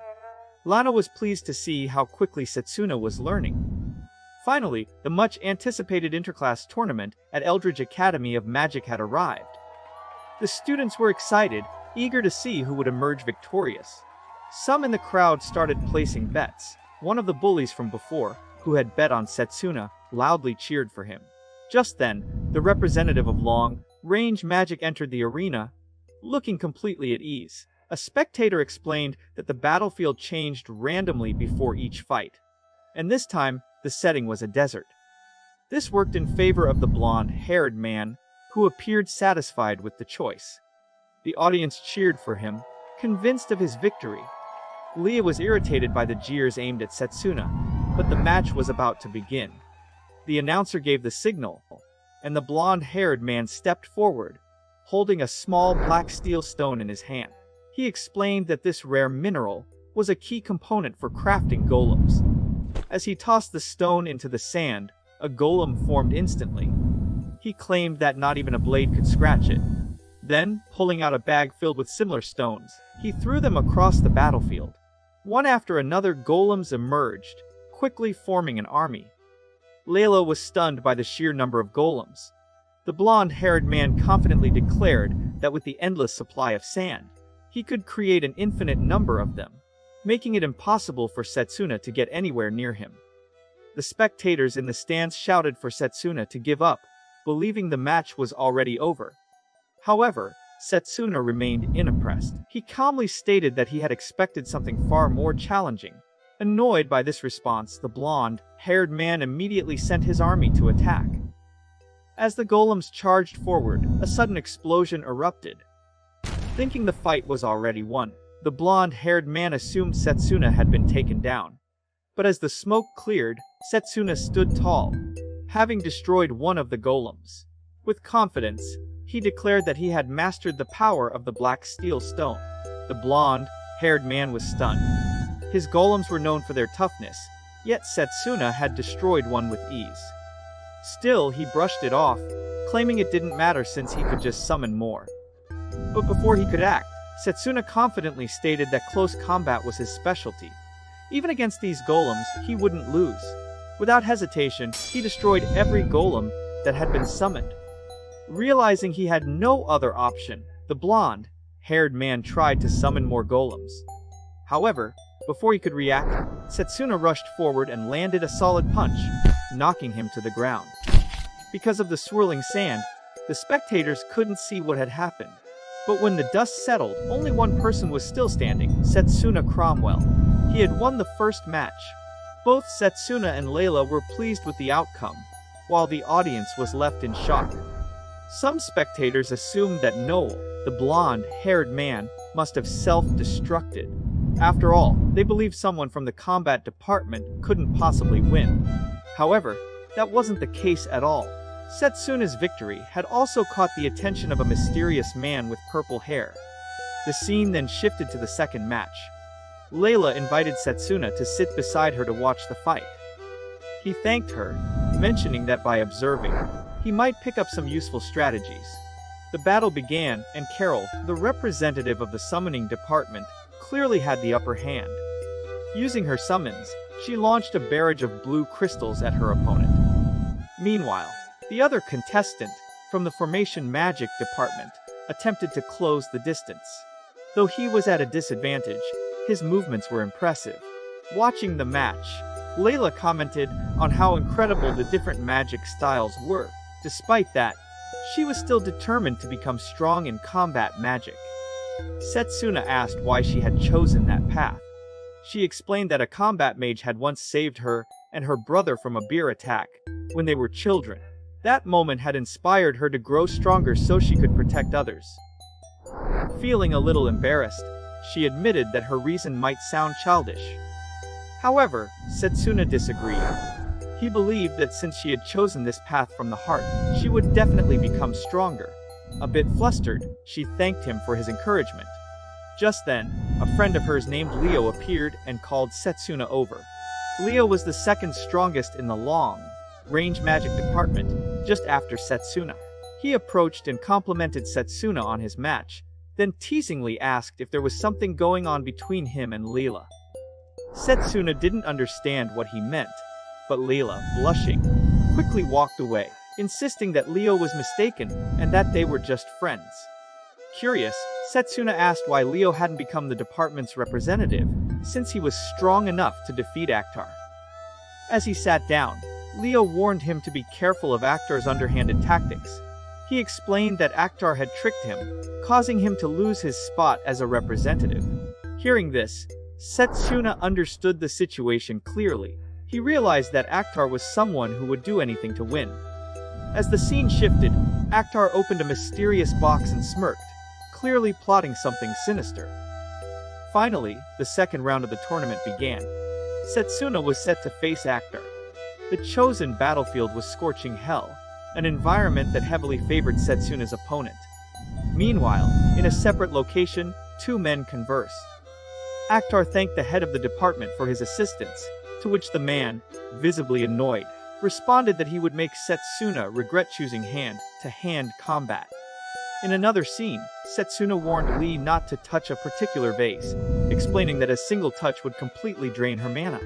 Lano was pleased to see how quickly Setsuna was learning. Finally, the much-anticipated interclass tournament at Eldridge Academy of Magic had arrived. The students were excited, eager to see who would emerge victorious. Some in the crowd started placing bets. One of the bullies from before, who had bet on Setsuna, loudly cheered for him. Just then, the representative of long-range magic entered the arena, looking completely at ease. A spectator explained that the battlefield changed randomly before each fight, and this time, the setting was a desert. This worked in favor of the blonde-haired man, who appeared satisfied with the choice. The audience cheered for him, convinced of his victory. Leah was irritated by the jeers aimed at Setsuna, but the match was about to begin. The announcer gave the signal, and the blonde-haired man stepped forward, holding a small black steel stone in his hand. He explained that this rare mineral was a key component for crafting golems. As he tossed the stone into the sand, a golem formed instantly. He claimed that not even a blade could scratch it. Then, pulling out a bag filled with similar stones, he threw them across the battlefield. One after another, golems emerged, quickly forming an army. Layla was stunned by the sheer number of golems. The blonde-haired man confidently declared that with the endless supply of sand, he could create an infinite number of them, making it impossible for Setsuna to get anywhere near him. The spectators in the stands shouted for Setsuna to give up, believing the match was already over. However, Setsuna remained unimpressed. He calmly stated that he had expected something far more challenging. Annoyed by this response, the blonde-haired man immediately sent his army to attack. As the golems charged forward, a sudden explosion erupted. Thinking the fight was already won, the blonde-haired man assumed Setsuna had been taken down. But as the smoke cleared, Setsuna stood tall, having destroyed one of the golems. With confidence, he declared that he had mastered the power of the black steel stone. The blonde-haired man was stunned. His golems were known for their toughness, yet Setsuna had destroyed one with ease. Still, he brushed it off, claiming it didn't matter since he could just summon more. But before he could act, Setsuna confidently stated that close combat was his specialty. Even against these golems, he wouldn't lose. Without hesitation, he destroyed every golem that had been summoned. Realizing he had no other option, the blonde-haired man tried to summon more golems. However, before he could react, Setsuna rushed forward and landed a solid punch, knocking him to the ground. Because of the swirling sand, the spectators couldn't see what had happened. But when the dust settled, only one person was still standing, Setsuna Cromwell. He had won the first match. Both Setsuna and Layla were pleased with the outcome, while the audience was left in shock. Some spectators assumed that Noel, the blonde-haired man, must have self-destructed. After all, they believed someone from the combat department couldn't possibly win. However, that wasn't the case at all. Setsuna's victory had also caught the attention of a mysterious man with purple hair. The scene then shifted to the second match. Layla invited Setsuna to sit beside her to watch the fight. He thanked her, mentioning that by observing, he might pick up some useful strategies. The battle began, and Carol, the representative of the summoning department, clearly had the upper hand. Using her summons, she launched a barrage of blue crystals at her opponent. Meanwhile, the other contestant, from the formation magic department, attempted to close the distance. Though he was at a disadvantage, his movements were impressive. Watching the match, Layla commented on how incredible the different magic styles were. Despite that, she was still determined to become strong in combat magic. Setsuna asked why she had chosen that path. She explained that a combat mage had once saved her and her brother from a bear attack when they were children. That moment had inspired her to grow stronger so she could protect others. Feeling a little embarrassed, she admitted that her reason might sound childish. However, Setsuna disagreed. He believed that since she had chosen this path from the heart, she would definitely become stronger. A bit flustered, she thanked him for his encouragement. Just then, a friend of hers named Leo appeared and called Setsuna over. Leo was the second strongest in the long-range magic department, just after Setsuna. He approached and complimented Setsuna on his match, then teasingly asked if there was something going on between him and Leela. Setsuna didn't understand what he meant, but Leela, blushing, quickly walked away, insisting that Leo was mistaken and that they were just friends. Curious, Setsuna asked why Leo hadn't become the department's representative, since he was strong enough to defeat Akhtar. As he sat down, Leo warned him to be careful of Akhtar's underhanded tactics. He explained that Akhtar had tricked him, causing him to lose his spot as a representative. Hearing this, Setsuna understood the situation clearly. He realized that Akhtar was someone who would do anything to win. As the scene shifted, Akhtar opened a mysterious box and smirked, clearly plotting something sinister. Finally, the second round of the tournament began. Setsuna was set to face Akhtar. The chosen battlefield was scorching hell, an environment that heavily favored Setsuna's opponent. Meanwhile, in a separate location, two men conversed. Akhtar thanked the head of the department for his assistance, to which the man, visibly annoyed, responded that he would make Setsuna regret choosing hand-to-hand combat. In another scene, Setsuna warned Lee not to touch a particular vase, explaining that a single touch would completely drain her mana.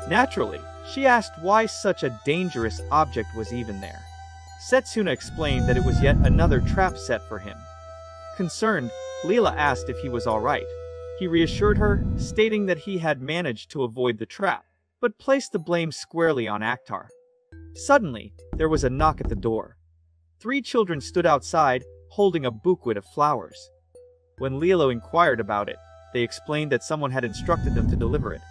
Naturally, she asked why such a dangerous object was even there. Setsuna explained that it was yet another trap set for him. Concerned, Leela asked if he was alright. He reassured her, stating that he had managed to avoid the trap, but placed the blame squarely on Akhtar. Suddenly, there was a knock at the door. 3 children stood outside, holding a bouquet of flowers. When Leela inquired about it, they explained that someone had instructed them to deliver it.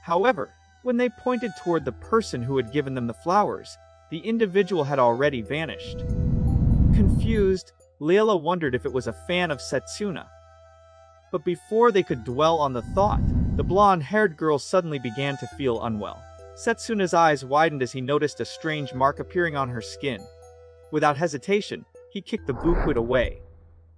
However, when they pointed toward the person who had given them the flowers, the individual had already vanished. Confused, Leela wondered if it was a fan of Setsuna. But before they could dwell on the thought, the blonde-haired girl suddenly began to feel unwell. Setsuna's eyes widened as he noticed a strange mark appearing on her skin. Without hesitation, he kicked the bouquet away.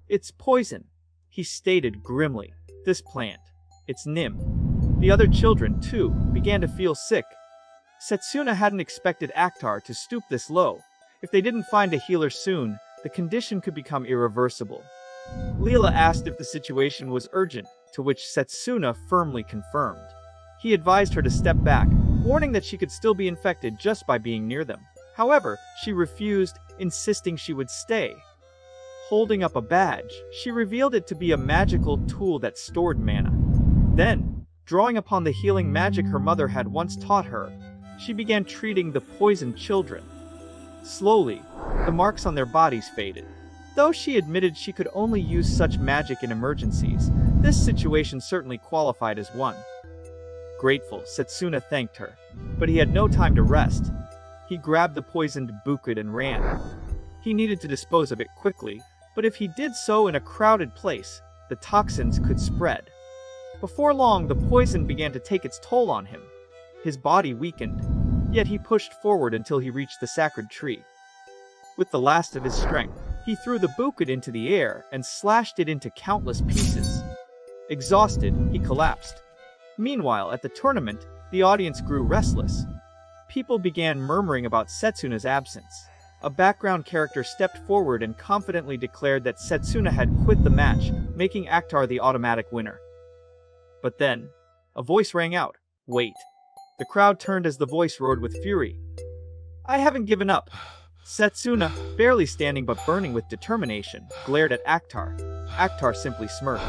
"It's poison," he stated grimly. "This plant. It's Nim." The other children, too, began to feel sick. Setsuna hadn't expected Akhtar to stoop this low. If they didn't find a healer soon, the condition could become irreversible. Leela asked if the situation was urgent, to which Setsuna firmly confirmed. He advised her to step back, warning that she could still be infected just by being near them. However, she refused, insisting she would stay. Holding up a badge, she revealed it to be a magical tool that stored mana. Then, drawing upon the healing magic her mother had once taught her, she began treating the poisoned children. Slowly, the marks on their bodies faded. Though she admitted she could only use such magic in emergencies, this situation certainly qualified as one. Grateful, Setsuna thanked her, but he had no time to rest. He grabbed the poisoned bukid and ran. He needed to dispose of it quickly, but if he did so in a crowded place, the toxins could spread. Before long, the poison began to take its toll on him. His body weakened, yet he pushed forward until he reached the sacred tree. With the last of his strength, he threw the bukid into the air and slashed it into countless pieces. Exhausted, he collapsed. Meanwhile, at the tournament, the audience grew restless. People began murmuring about Setsuna's absence. A background character stepped forward and confidently declared that Setsuna had quit the match, making Akhtar the automatic winner. But then, a voice rang out, "Wait." The crowd turned as the voice roared with fury. "I haven't given up." Setsuna, barely standing but burning with determination, glared at Akhtar. Akhtar simply smirked.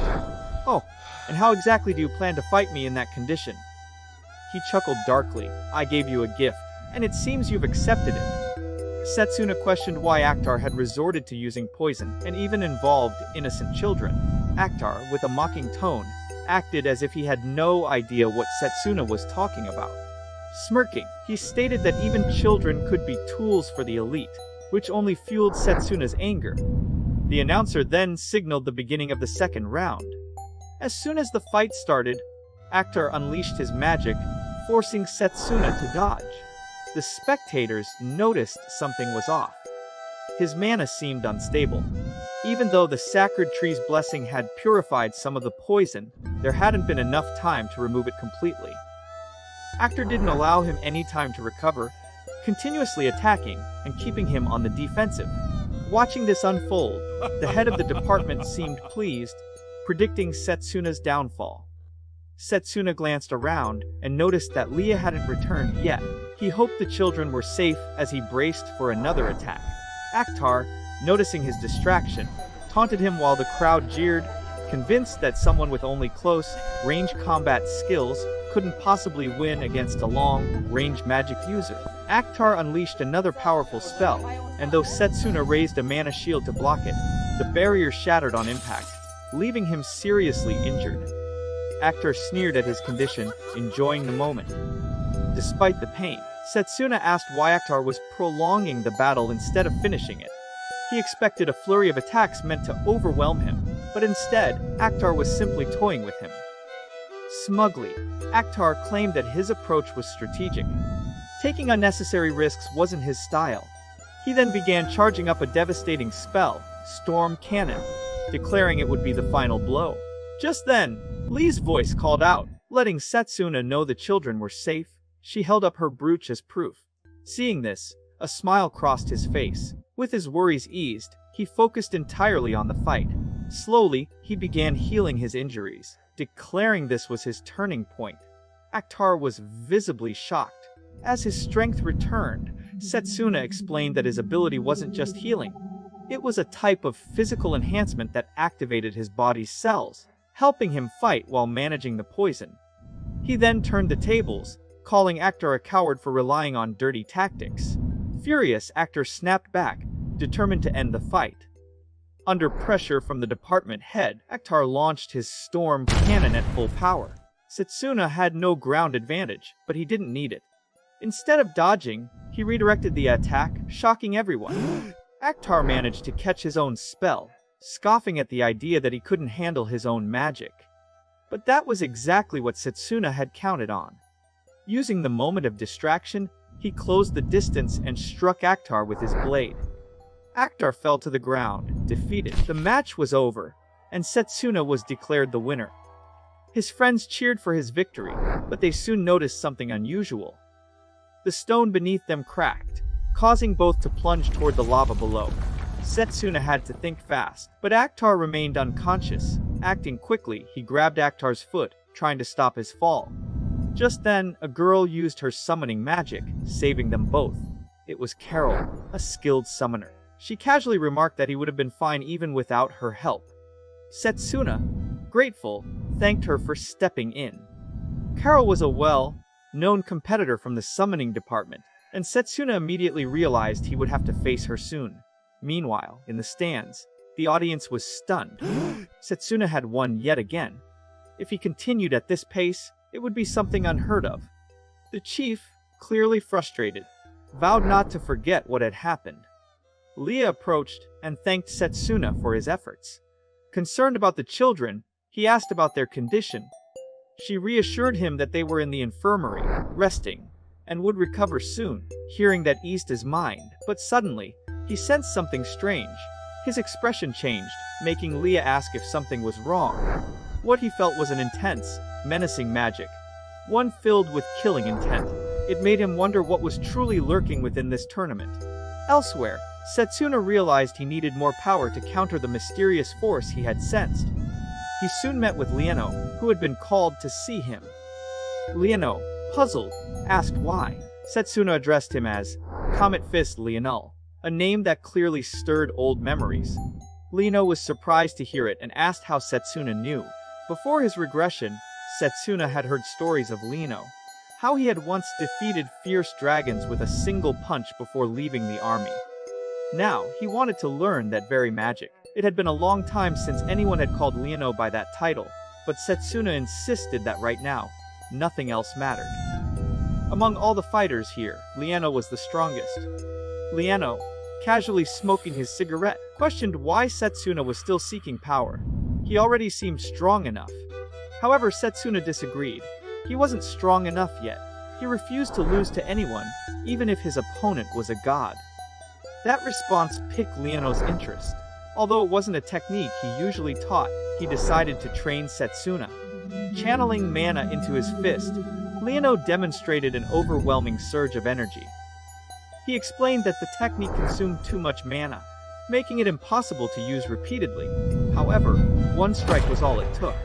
"Oh, and how exactly do you plan to fight me in that condition?" He chuckled darkly. "I gave you a gift, and it seems you've accepted it." Setsuna questioned why Akhtar had resorted to using poison, and even involved innocent children. Akhtar, with a mocking tone, acted as if he had no idea what Setsuna was talking about. Smirking, he stated that even children could be tools for the elite, which only fueled Setsuna's anger. The announcer then signaled the beginning of the second round. As soon as the fight started, Akhtar unleashed his magic, forcing Setsuna to dodge. The spectators noticed something was off. His mana seemed unstable. Even though the sacred tree's blessing had purified some of the poison, there hadn't been enough time to remove it completely. Akhtar didn't allow him any time to recover, continuously attacking and keeping him on the defensive. Watching this unfold, the head of the department seemed pleased, predicting Setsuna's downfall. Setsuna glanced around and noticed that Leah hadn't returned yet. He hoped the children were safe as he braced for another attack. Akhtar, noticing his distraction, taunted him while the crowd jeered, convinced that someone with only close-range combat skills couldn't possibly win against a long-range magic user. Akhtar unleashed another powerful spell, and though Setsuna raised a mana shield to block it, the barrier shattered on impact, leaving him seriously injured. Akhtar sneered at his condition, enjoying the moment. Despite the pain, Setsuna asked why Akhtar was prolonging the battle instead of finishing it. He expected a flurry of attacks meant to overwhelm him, but instead, Akhtar was simply toying with him. Smugly, Akhtar claimed that his approach was strategic. Taking unnecessary risks wasn't his style. He then began charging up a devastating spell, Storm Cannon, declaring it would be the final blow. Just then, Lee's voice called out, letting Setsuna know the children were safe. She held up her brooch as proof. Seeing this, a smile crossed his face. With his worries eased, he focused entirely on the fight. Slowly, he began healing his injuries, declaring this was his turning point. Akhtar was visibly shocked. As his strength returned, Setsuna explained that his ability wasn't just healing. It was a type of physical enhancement that activated his body's cells, helping him fight while managing the poison. He then turned the tables, calling Akhtar a coward for relying on dirty tactics. Furious, Akhtar snapped back, determined to end the fight. Under pressure from the department head, Akhtar launched his Storm Cannon at full power. Setsuna had no ground advantage, but he didn't need it. Instead of dodging, he redirected the attack, shocking everyone. Akhtar managed to catch his own spell, scoffing at the idea that he couldn't handle his own magic. But that was exactly what Setsuna had counted on. Using the moment of distraction, he closed the distance and struck Akhtar with his blade. Akhtar fell to the ground, defeated. The match was over, and Setsuna was declared the winner. His friends cheered for his victory, but they soon noticed something unusual. The stone beneath them cracked, causing both to plunge toward the lava below. Setsuna had to think fast, but Akhtar remained unconscious. Acting quickly, he grabbed Akhtar's foot, trying to stop his fall. Just then, a girl used her summoning magic, saving them both. It was Carol, a skilled summoner. She casually remarked that he would have been fine even without her help. Setsuna, grateful, thanked her for stepping in. Carol was a well-known competitor from the summoning department, and Setsuna immediately realized he would have to face her soon. Meanwhile, in the stands, the audience was stunned. Setsuna had won yet again. If he continued at this pace, it would be something unheard of. The chief, clearly frustrated, vowed not to forget what had happened. Leah approached and thanked Setsuna for his efforts. Concerned about the children, he asked about their condition. She reassured him that they were in the infirmary, resting, and would recover soon. Hearing that eased his mind, but suddenly, he sensed something strange. His expression changed, making Leah ask if something was wrong. What he felt was an intense, menacing magic, one filled with killing intent. It made him wonder what was truly lurking within this tournament. Elsewhere, Setsuna realized he needed more power to counter the mysterious force he had sensed. He soon met with Liano, who had been called to see him. Liano, puzzled, asked why. Setsuna addressed him as Comet Fist Lianul, a name that clearly stirred old memories. Liano was surprised to hear it and asked how Setsuna knew. Before his regression, Setsuna had heard stories of Liano, how he had once defeated fierce dragons with a single punch before leaving the army. Now, he wanted to learn that very magic. It had been a long time since anyone had called Liano by that title, but Setsuna insisted that right now, nothing else mattered. Among all the fighters here, Liano was the strongest. Liano, casually smoking his cigarette, questioned why Setsuna was still seeking power. He already seemed strong enough. However, Setsuna disagreed. He wasn't strong enough yet. He refused to lose to anyone, even if his opponent was a god. That response piqued Liano's interest. Although it wasn't a technique he usually taught, he decided to train Setsuna. Channeling mana into his fist, Liano demonstrated an overwhelming surge of energy. He explained that the technique consumed too much mana, making it impossible to use repeatedly. However, one strike was all it took.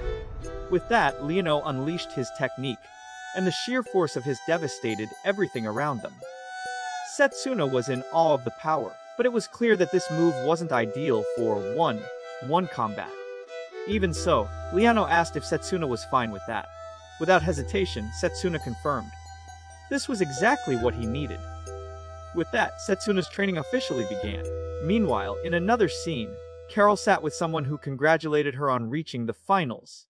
With that, Liano unleashed his technique, and the sheer force of his devastated everything around them. Setsuna was in awe of the power, but it was clear that this move wasn't ideal for one-on-one combat. Even so, Liano asked if Setsuna was fine with that. Without hesitation, Setsuna confirmed. This was exactly what he needed. With that, Setsuna's training officially began. Meanwhile, in another scene, Carol sat with someone who congratulated her on reaching the finals.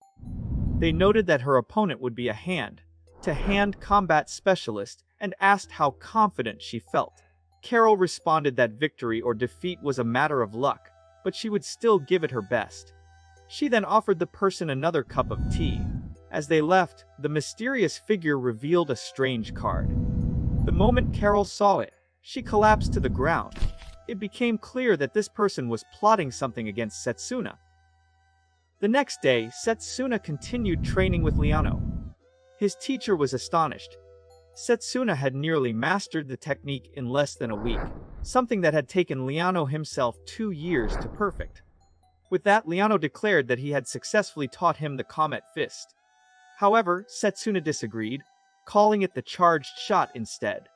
They noted that her opponent would be a hand-to-hand combat specialist and asked how confident she felt. Carol responded that victory or defeat was a matter of luck, but she would still give it her best. She then offered the person another cup of tea. As they left, the mysterious figure revealed a strange card. The moment Carol saw it, she collapsed to the ground. It became clear that this person was plotting something against Setsuna. The next day, Setsuna continued training with Liano. His teacher was astonished. Setsuna had nearly mastered the technique in less than a week, something that had taken Liano himself 2 years to perfect. With that, Liano declared that he had successfully taught him the Comet Fist. However, Setsuna disagreed, calling it the charged shot instead.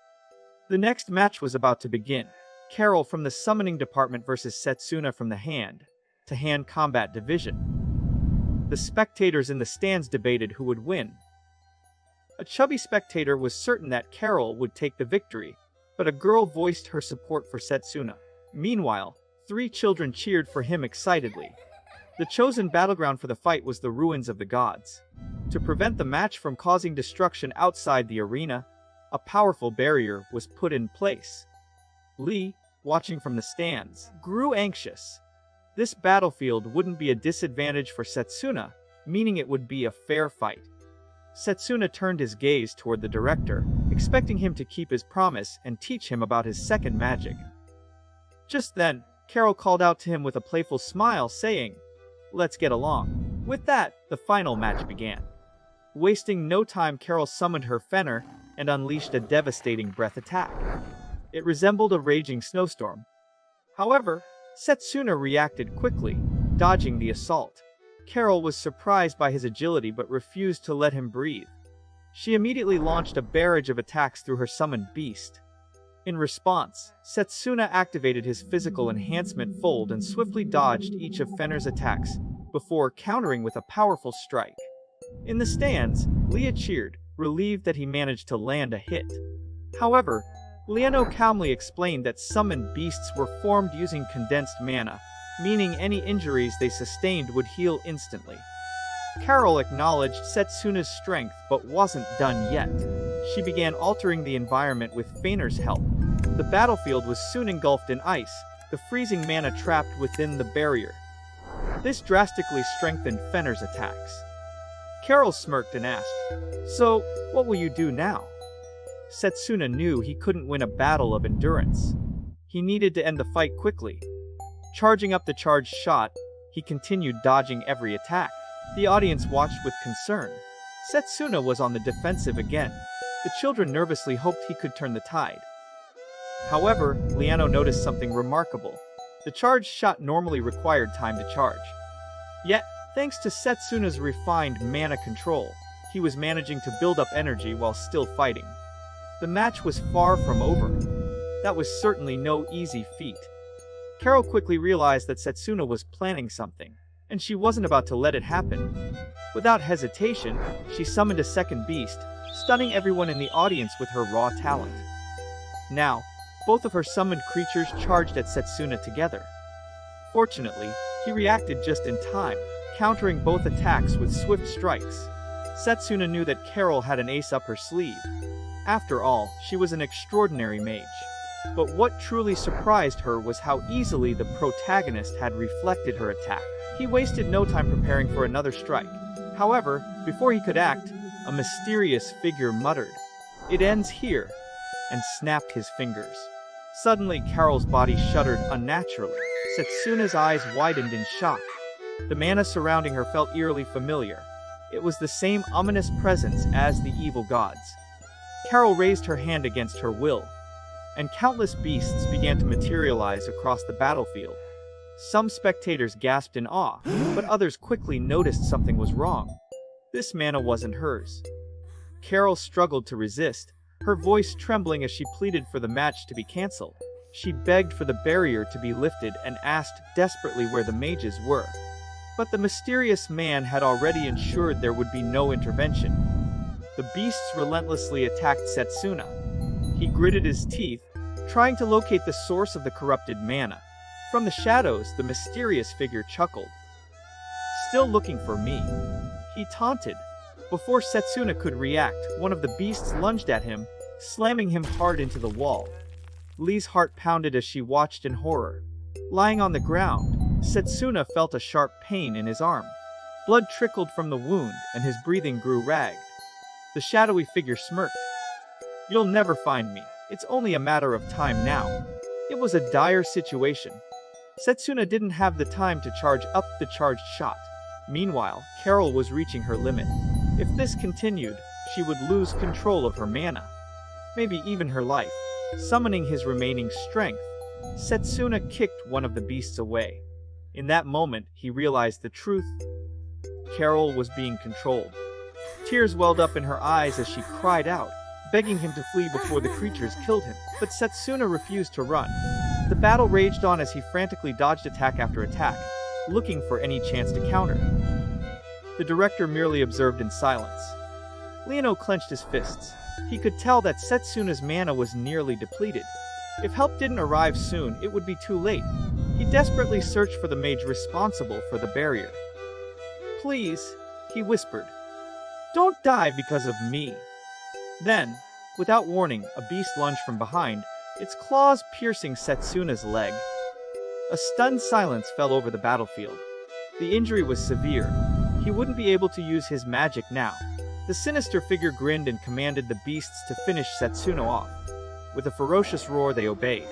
The next match was about to begin. Carol from the summoning department versus Setsuna from the hand-to-hand combat division. The spectators in the stands debated who would win. A chubby spectator was certain that Carol would take the victory, but a girl voiced her support for Setsuna. Meanwhile, 3 children cheered for him excitedly. The chosen battleground for the fight was the ruins of the gods. To prevent the match from causing destruction outside the arena, a powerful barrier was put in place. Lee, watching from the stands, grew anxious. This battlefield wouldn't be a disadvantage for Setsuna, meaning it would be a fair fight. Setsuna turned his gaze toward the director, expecting him to keep his promise and teach him about his second magic. Just then, Carol called out to him with a playful smile, saying, "Let's get along." With that, the final match began. Wasting no time, Carol summoned her Fenner and unleashed a devastating breath attack. It resembled a raging snowstorm. However, Setsuna reacted quickly, dodging the assault. Carol was surprised by his agility but refused to let him breathe. She immediately launched a barrage of attacks through her summoned beast. In response, Setsuna activated his physical enhancement fold and swiftly dodged each of Fenner's attacks, before countering with a powerful strike. In the stands, Leah cheered, relieved that he managed to land a hit. However, Liano calmly explained that summoned beasts were formed using condensed mana, meaning any injuries they sustained would heal instantly. Carol acknowledged Setsuna's strength but wasn't done yet. She began altering the environment with Fenner's help. The battlefield was soon engulfed in ice, the freezing mana trapped within the barrier. This drastically strengthened Fenner's attacks. Carol smirked and asked, "So, what will you do now?" Setsuna knew he couldn't win a battle of endurance. He needed to end the fight quickly. Charging up the charged shot, he continued dodging every attack. The audience watched with concern. Setsuna was on the defensive again. The children nervously hoped he could turn the tide. However, Liano noticed something remarkable. The charged shot normally required time to charge. Yet, thanks to Setsuna's refined mana control, he was managing to build up energy while still fighting. The match was far from over. That was certainly no easy feat. Carol quickly realized that Setsuna was planning something, and she wasn't about to let it happen. Without hesitation, she summoned a second beast, stunning everyone in the audience with her raw talent. Now, both of her summoned creatures charged at Setsuna together. Fortunately, he reacted just in time, countering both attacks with swift strikes. Setsuna knew that Carol had an ace up her sleeve. After all, she was an extraordinary mage. But what truly surprised her was how easily the protagonist had reflected her attack. He wasted no time preparing for another strike. However, before he could act, a mysterious figure muttered, "It ends here," and snapped his fingers. Suddenly, Carol's body shuddered unnaturally. Setsuna's eyes widened in shock. The mana surrounding her felt eerily familiar. It was the same ominous presence as the evil gods. Carol raised her hand against her will, and countless beasts began to materialize across the battlefield. Some spectators gasped in awe, but others quickly noticed something was wrong. This mana wasn't hers. Carol struggled to resist, her voice trembling as she pleaded for the match to be cancelled. She begged for the barrier to be lifted and asked desperately where the mages were. But the mysterious man had already ensured there would be no intervention. The beasts relentlessly attacked Setsuna. He gritted his teeth, trying to locate the source of the corrupted mana. From the shadows, the mysterious figure chuckled. "Still looking for me," he taunted. Before Setsuna could react, one of the beasts lunged at him, slamming him hard into the wall. Lee's heart pounded as she watched in horror. Lying on the ground, Setsuna felt a sharp pain in his arm. Blood trickled from the wound, and his breathing grew ragged. The shadowy figure smirked. "You'll never find me. It's only a matter of time now." It was a dire situation. Setsuna didn't have the time to charge up the charged shot. Meanwhile, Carol was reaching her limit. If this continued, she would lose control of her mana. Maybe even her life. Summoning his remaining strength, Setsuna kicked one of the beasts away. In that moment, he realized the truth. Carol was being controlled. Tears welled up in her eyes as she cried out, begging him to flee before the creatures killed him. But Setsuna refused to run. The battle raged on as he frantically dodged attack after attack, looking for any chance to counter. The director merely observed in silence. Liano clenched his fists. He could tell that Setsuna's mana was nearly depleted. If help didn't arrive soon, it would be too late. He desperately searched for the mage responsible for the barrier. "Please," he whispered. "Don't die because of me." Then, without warning, a beast lunged from behind, its claws piercing Setsuna's leg. A stunned silence fell over the battlefield. The injury was severe. He wouldn't be able to use his magic now. The sinister figure grinned and commanded the beasts to finish Setsuna off. With a ferocious roar, they obeyed.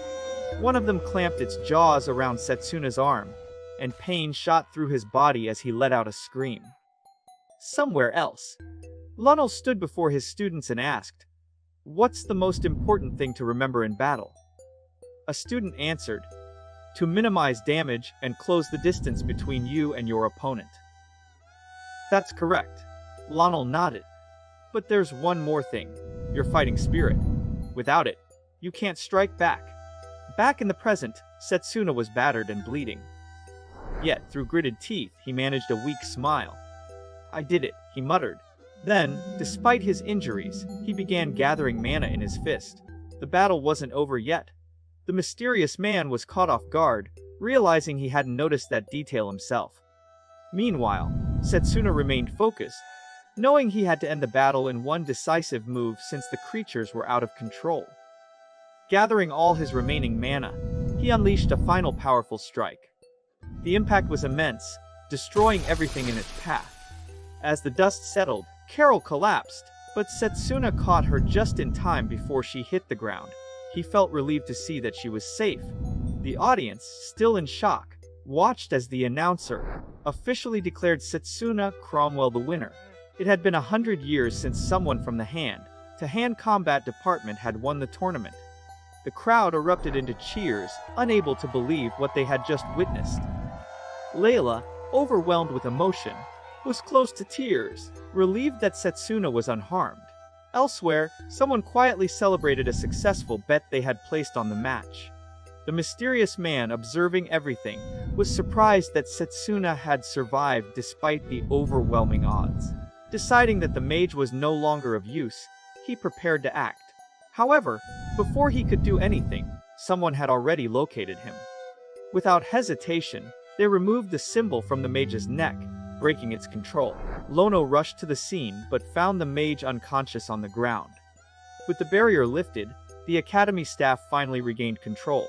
One of them clamped its jaws around Setsuna's arm, and pain shot through his body as he let out a scream. Somewhere else, Lunnell stood before his students and asked, "What's the most important thing to remember in battle?" A student answered, "To minimize damage and close the distance between you and your opponent." "That's correct." Lionel nodded. "But there's one more thing. Your fighting spirit. Without it, you can't strike back." Back in the present, Setsuna was battered and bleeding. Yet, through gritted teeth, he managed a weak smile. "I did it," he muttered. Then, despite his injuries, he began gathering mana in his fist. The battle wasn't over yet. The mysterious man was caught off guard, realizing he hadn't noticed that detail himself. Meanwhile, Setsuna remained focused, knowing he had to end the battle in one decisive move since the creatures were out of control. Gathering all his remaining mana, he unleashed a final powerful strike. The impact was immense, destroying everything in its path. As the dust settled, Carol collapsed, but Setsuna caught her just in time before she hit the ground. He felt relieved to see that she was safe. The audience, still in shock, watched as the announcer officially declared Setsuna Cromwell the winner. It had been 100 years since someone from the hand-to-hand combat department had won the tournament. The crowd erupted into cheers, unable to believe what they had just witnessed. Layla, overwhelmed with emotion, was close to tears, relieved that Setsuna was unharmed. Elsewhere, someone quietly celebrated a successful bet they had placed on the match. The mysterious man, observing everything, was surprised that Setsuna had survived despite the overwhelming odds. Deciding that the mage was no longer of use, he prepared to act. However, before he could do anything, someone had already located him. Without hesitation, they removed the symbol from the mage's neck, breaking its control. Lono rushed to the scene but found the mage unconscious on the ground. With the barrier lifted, the academy staff finally regained control.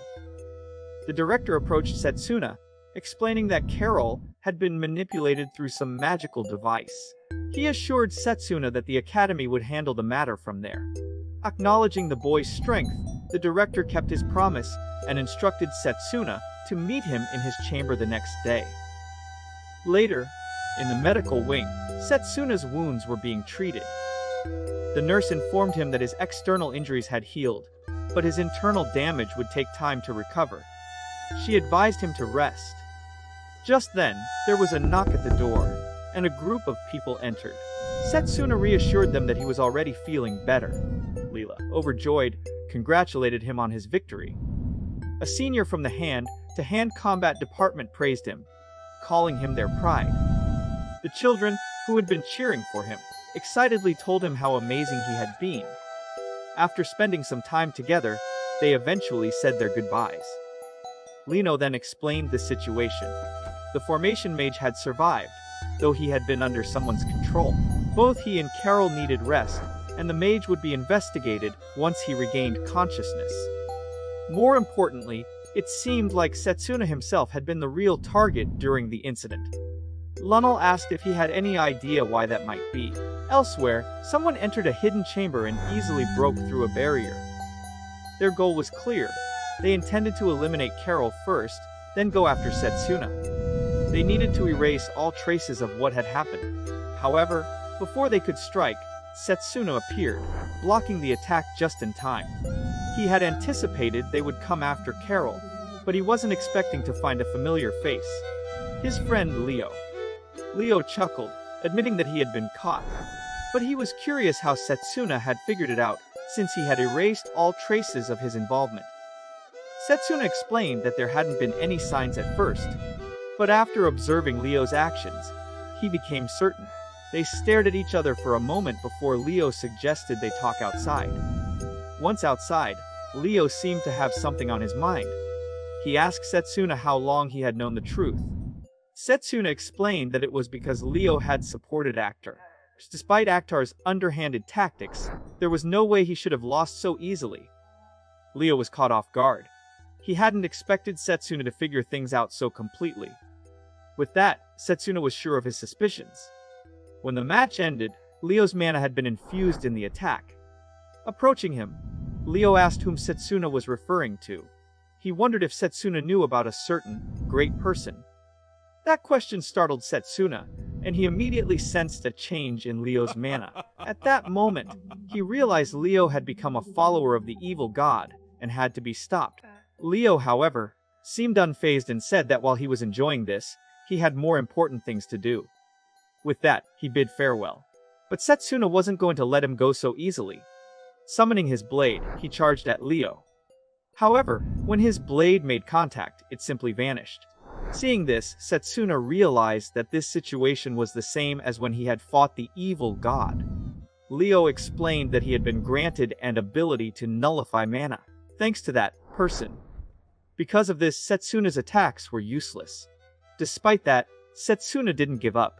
The director approached Setsuna, explaining that Carol had been manipulated through some magical device. He assured Setsuna that the academy would handle the matter from there. Acknowledging the boy's strength, the director kept his promise and instructed Setsuna to meet him in his chamber the next day. Later, in the medical wing, Setsuna's wounds were being treated. The nurse informed him that his external injuries had healed, but his internal damage would take time to recover. She advised him to rest. Just then, there was a knock at the door, and a group of people entered. Setsuna reassured them that he was already feeling better. Leela, overjoyed, congratulated him on his victory. A senior from the hand-to-hand combat department praised him, calling him their pride. The children, who had been cheering for him, excitedly told him how amazing he had been. After spending some time together, they eventually said their goodbyes. Lino then explained the situation. The formation mage had survived, though he had been under someone's control. Both he and Carol needed rest, and the mage would be investigated once he regained consciousness. More importantly, it seemed like Setsuna himself had been the real target during the incident. Lunel asked if he had any idea why that might be. Elsewhere, someone entered a hidden chamber and easily broke through a barrier. Their goal was clear. They intended to eliminate Carol first, then go after Setsuna. They needed to erase all traces of what had happened. However, before they could strike, Setsuna appeared, blocking the attack just in time. He had anticipated they would come after Carol, but he wasn't expecting to find a familiar face. His friend Leo. Leo chuckled, admitting that he had been caught. But he was curious how Setsuna had figured it out, since he had erased all traces of his involvement. Setsuna explained that there hadn't been any signs at first, but after observing Leo's actions, he became certain. They stared at each other for a moment before Leo suggested they talk outside. Once outside, Leo seemed to have something on his mind. He asked Setsuna how long he had known the truth. Setsuna explained that it was because Leo had supported Actor. Despite Actar's underhanded tactics, there was no way he should have lost so easily. Leo was caught off guard. He hadn't expected Setsuna to figure things out so completely. With that, Setsuna was sure of his suspicions. When the match ended, Leo's mana had been infused in the attack. Approaching him, Leo asked whom Setsuna was referring to. He wondered if Setsuna knew about a certain great person. That question startled Setsuna, and he immediately sensed a change in Leo's mana. At that moment, he realized Leo had become a follower of the evil god and had to be stopped. Leo, however, seemed unfazed and said that while he was enjoying this, he had more important things to do. With that, he bid farewell. But Setsuna wasn't going to let him go so easily. Summoning his blade, he charged at Leo. However, when his blade made contact, it simply vanished. Seeing this, Setsuna realized that this situation was the same as when he had fought the evil god. Leo explained that he had been granted an ability to nullify mana, thanks to that person. Because of this, Setsuna's attacks were useless. Despite that, Setsuna didn't give up.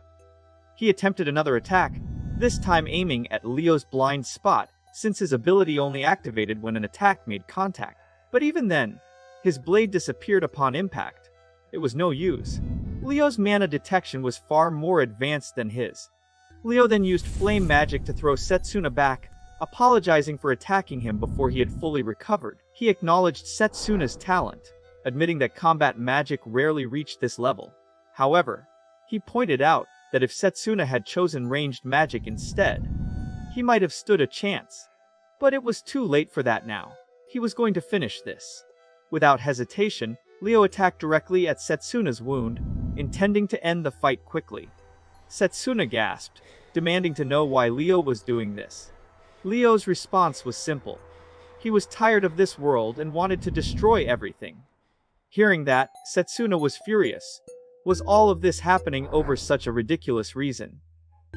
He attempted another attack, this time aiming at Leo's blind spot, since his ability only activated when an attack made contact. But even then, his blade disappeared upon impact. It was no use. Leo's mana detection was far more advanced than his. Leo then used flame magic to throw Setsuna back, apologizing for attacking him before he had fully recovered. He acknowledged Setsuna's talent, admitting that combat magic rarely reached this level. However, he pointed out that if Setsuna had chosen ranged magic instead, he might have stood a chance. But it was too late for that now. He was going to finish this. Without hesitation, Leo attacked directly at Setsuna's wound, intending to end the fight quickly. Setsuna gasped, demanding to know why Leo was doing this. Leo's response was simple. He was tired of this world and wanted to destroy everything. Hearing that, Setsuna was furious. Was all of this happening over such a ridiculous reason?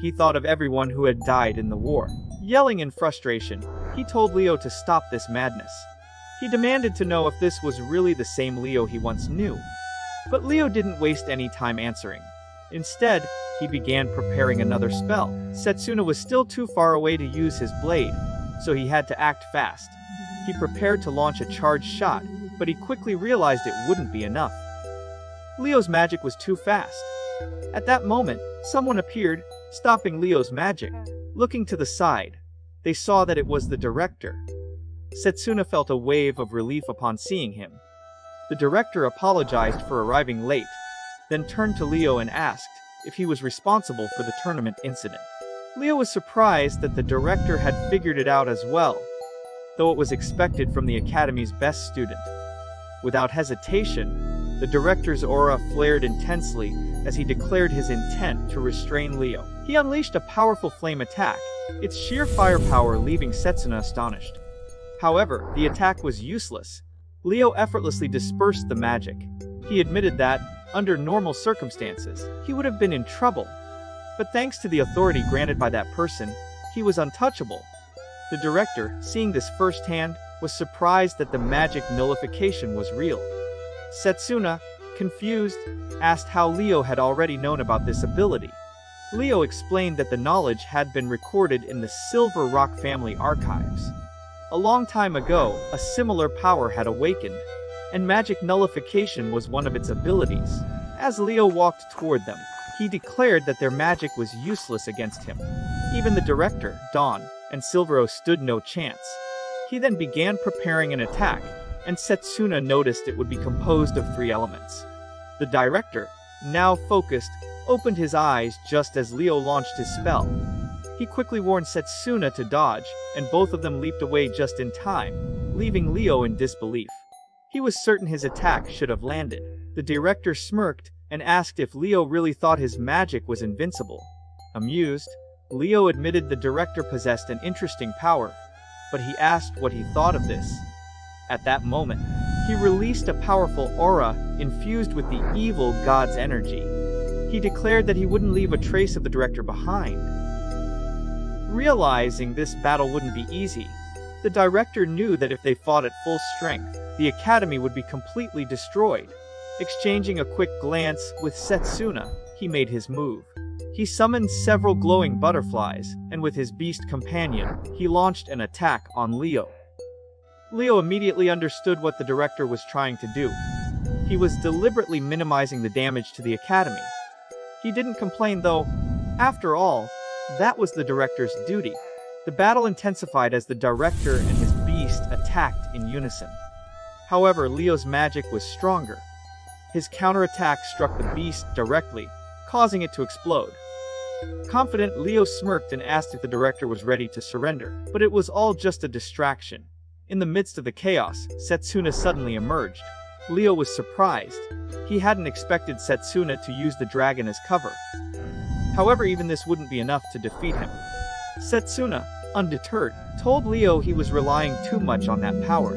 He thought of everyone who had died in the war. Yelling in frustration, he told Leo to stop this madness. He demanded to know if this was really the same Leo he once knew. But Leo didn't waste any time answering. Instead, he began preparing another spell. Setsuna was still too far away to use his blade, so he had to act fast. He prepared to launch a charged shot, but he quickly realized it wouldn't be enough. Leo's magic was too fast. At that moment, someone appeared, stopping Leo's magic. Looking to the side, they saw that it was the director. Setsuna felt a wave of relief upon seeing him. The director apologized for arriving late, then turned to Leo and asked if he was responsible for the tournament incident. Leo was surprised that the director had figured it out as well, though it was expected from the Academy's best student. Without hesitation, the director's aura flared intensely as he declared his intent to restrain Leo. He unleashed a powerful flame attack, its sheer firepower leaving Setsuna astonished. However, the attack was useless. Leo effortlessly dispersed the magic. He admitted that, under normal circumstances, he would have been in trouble. But thanks to the authority granted by that person, he was untouchable. The director, seeing this firsthand, was surprised that the magic nullification was real. Setsuna, confused, asked how Leo had already known about this ability. Leo explained that the knowledge had been recorded in the Silver Rock family archives. A long time ago, a similar power had awakened, and magic nullification was one of its abilities. As Leo walked toward them, he declared that their magic was useless against him. Even the director, Dawn, and Silvero stood no chance. He then began preparing an attack, and Setsuna noticed it would be composed of 3 elements. The director, now focused, opened his eyes just as Leo launched his spell. He quickly warned Setsuna to dodge, and both of them leaped away just in time, leaving Leo in disbelief. He was certain his attack should have landed. The director smirked and asked if Leo really thought his magic was invincible. Amused, Leo admitted the director possessed an interesting power, but he asked what he thought of this. At that moment, he released a powerful aura infused with the evil god's energy. He declared that he wouldn't leave a trace of the director behind. Realizing this battle wouldn't be easy, the director knew that if they fought at full strength, the academy would be completely destroyed. Exchanging a quick glance with Setsuna, he made his move. He summoned several glowing butterflies, and with his beast companion, he launched an attack on Leo. Leo immediately understood what the director was trying to do. He was deliberately minimizing the damage to the academy. He didn't complain though. After all, that was the director's duty. The battle intensified as the director and his beast attacked in unison. However, Leo's magic was stronger. his counterattack struck the beast directly, causing it to explode. Confident, Leo smirked and asked if the director was ready to surrender, but it was all just a distraction. In the midst of the chaos, Setsuna suddenly emerged. Leo was surprised. He hadn't expected Setsuna to use the dragon as cover. However, even this wouldn't be enough to defeat him. Setsuna, undeterred, told Leo he was relying too much on that power.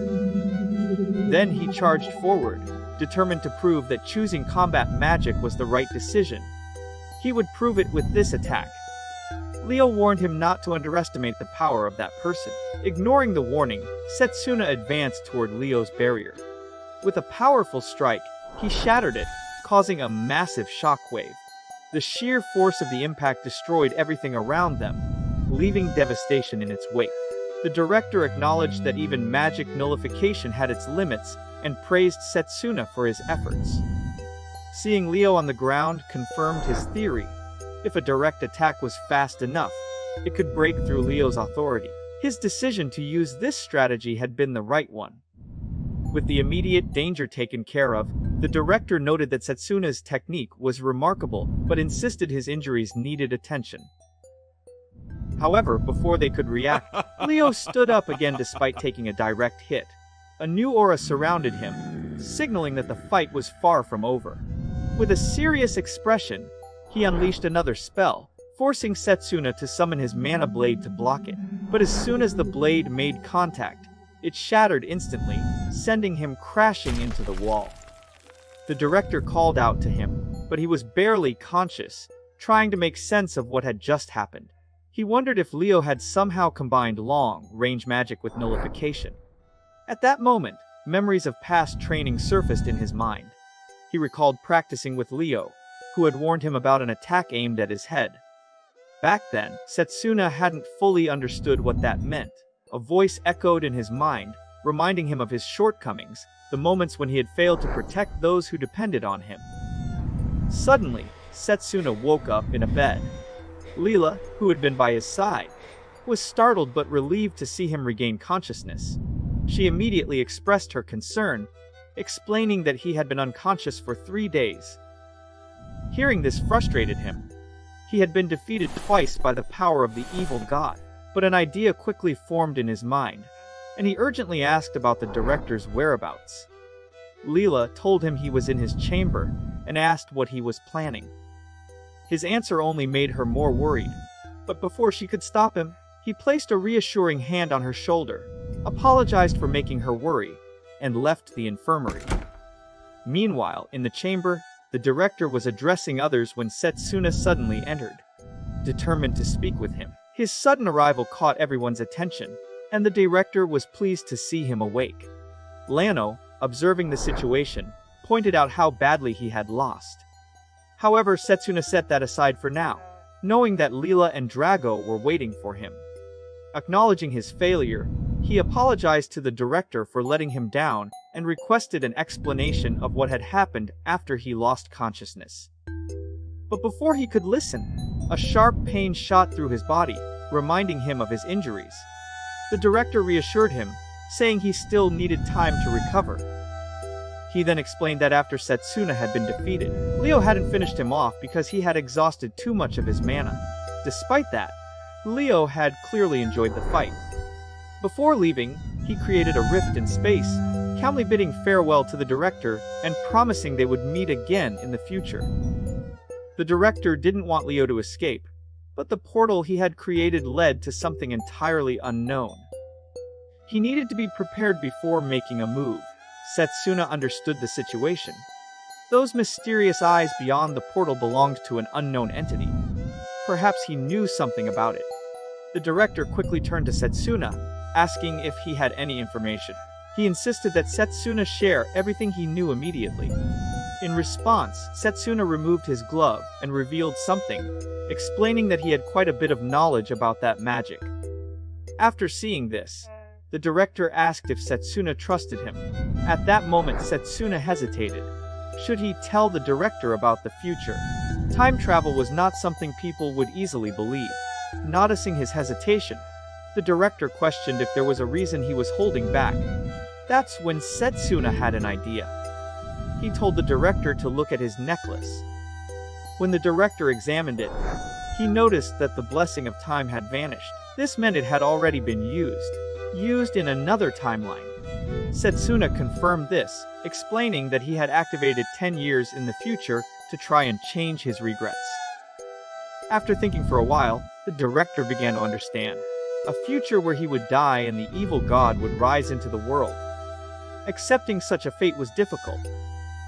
Then he charged forward, determined to prove that choosing combat magic was the right decision. He would prove it with this attack. Leo warned him not to underestimate the power of that person. Ignoring the warning, Setsuna advanced toward Leo's barrier. With a powerful strike, he shattered it, causing a massive shockwave. The sheer force of the impact destroyed everything around them, leaving devastation in its wake. The director acknowledged that even magic nullification had its limits and praised Setsuna for his efforts. Seeing Leo on the ground confirmed his theory. If a direct attack was fast enough, it could break through Leo's authority. His decision to use this strategy had been the right one. With the immediate danger taken care of, the director noted that Setsuna's technique was remarkable, but insisted his injuries needed attention. However, before they could react, Leo stood up again despite taking a direct hit. A new aura surrounded him, signaling that the fight was far from over. With a serious expression, he unleashed another spell, forcing Setsuna to summon his mana blade to block it. But as soon as the blade made contact, it shattered instantly, sending him crashing into the wall. The director called out to him, but he was barely conscious, trying to make sense of what had just happened. He wondered if Leo had somehow combined long-range magic with nullification. At that moment, memories of past training surfaced in his mind. He recalled practicing with Leo, who had warned him about an attack aimed at his head. Back then, Setsuna hadn't fully understood what that meant. A voice echoed in his mind, reminding him of his shortcomings, the moments when he had failed to protect those who depended on him. Suddenly, Setsuna woke up in a bed. Leela, who had been by his side, was startled but relieved to see him regain consciousness. She immediately expressed her concern, explaining that he had been unconscious for 3 days. Hearing this frustrated him. He had been defeated twice by the power of the evil god, but an idea quickly formed in his mind, and he urgently asked about the director's whereabouts. Leela told him he was in his chamber and asked what he was planning. His answer only made her more worried, but before she could stop him, he placed a reassuring hand on her shoulder, apologized for making her worry, and left the infirmary. Meanwhile, in the chamber, the director was addressing others when Setsuna suddenly entered, determined to speak with him. His sudden arrival caught everyone's attention, and the director was pleased to see him awake. Lano, observing the situation, pointed out how badly he had lost. However, Setsuna set that aside for now, knowing that Leela and Drago were waiting for him. Acknowledging his failure, he apologized to the director for letting him down and requested an explanation of what had happened after he lost consciousness. But before he could listen, a sharp pain shot through his body, reminding him of his injuries. The director reassured him, saying he still needed time to recover. He then explained that after Setsuna had been defeated, Leo hadn't finished him off because he had exhausted too much of his mana. Despite that, Leo had clearly enjoyed the fight. Before leaving, he created a rift in space, calmly bidding farewell to the director and promising they would meet again in the future. The director didn't want Leo to escape, but the portal he had created led to something entirely unknown. He needed to be prepared before making a move. Setsuna understood the situation. Those mysterious eyes beyond the portal belonged to an unknown entity. Perhaps he knew something about it. The director quickly turned to Setsuna, asking if he had any information. He insisted that Setsuna share everything he knew immediately. In response, Setsuna removed his glove and revealed something, explaining that he had quite a bit of knowledge about that magic. After seeing this, the director asked if Setsuna trusted him. At that moment, Setsuna hesitated. Should he tell the director about the future? Time travel was not something people would easily believe. Noticing his hesitation, the director questioned if there was a reason he was holding back. That's when Setsuna had an idea. he told the director to look at his necklace. When the director examined it, he noticed that the blessing of time had vanished. This meant it had already been used in another timeline. Setsuna confirmed this, explaining that he had activated 10 years in the future to try and change his regrets. After thinking for a while, the director began to understand. A future where he would die and the evil god would rise into the world. Accepting such a fate was difficult.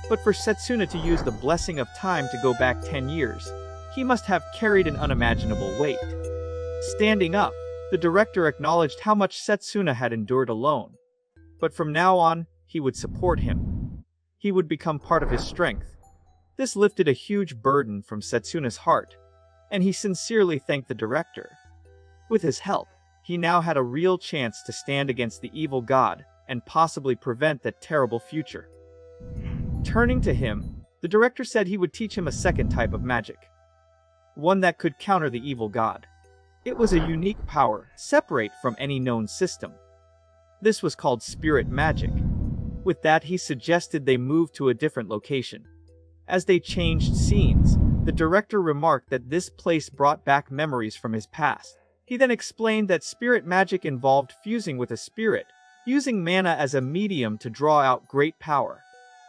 But for Setsuna to use the blessing of time to go back 10 years, he must have carried an unimaginable weight. Standing up, the director acknowledged how much Setsuna had endured alone. But from now on, he would support him. He would become part of his strength. This lifted a huge burden from Setsuna's heart, and he sincerely thanked the director. With his help, he now had a real chance to stand against the evil god and possibly prevent that terrible future. Turning to him, the director said he would teach him a second type of magic. One that could counter the evil god. It was a unique power, separate from any known system. This was called spirit magic. With that, he suggested they move to a different location. As they changed scenes, the director remarked that this place brought back memories from his past. He then explained that spirit magic involved fusing with a spirit, using mana as a medium to draw out great power.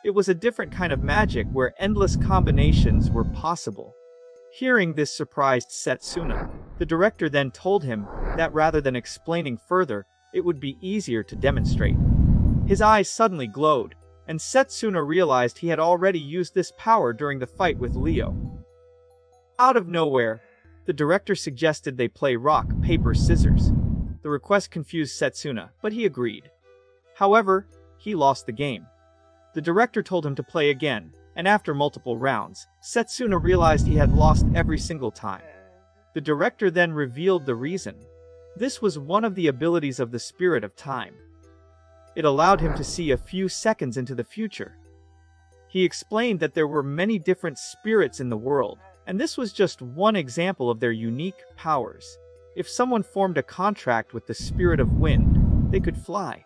It was a different kind of magic where endless combinations were possible. Hearing this surprised Setsuna. The director then told him that rather than explaining further, it would be easier to demonstrate. His eyes suddenly glowed, and Setsuna realized he had already used this power during the fight with Leo. Out of nowhere, the director suggested they play rock, paper, scissors. The request confused Setsuna, but he agreed. However, he lost the game. The director told him to play again, and after multiple rounds, Setsuna realized he had lost every single time. The director then revealed the reason. This was one of the abilities of the spirit of time. It allowed him to see a few seconds into the future. He explained that there were many different spirits in the world, and this was just one example of their unique powers. If someone formed a contract with the spirit of wind, they could fly.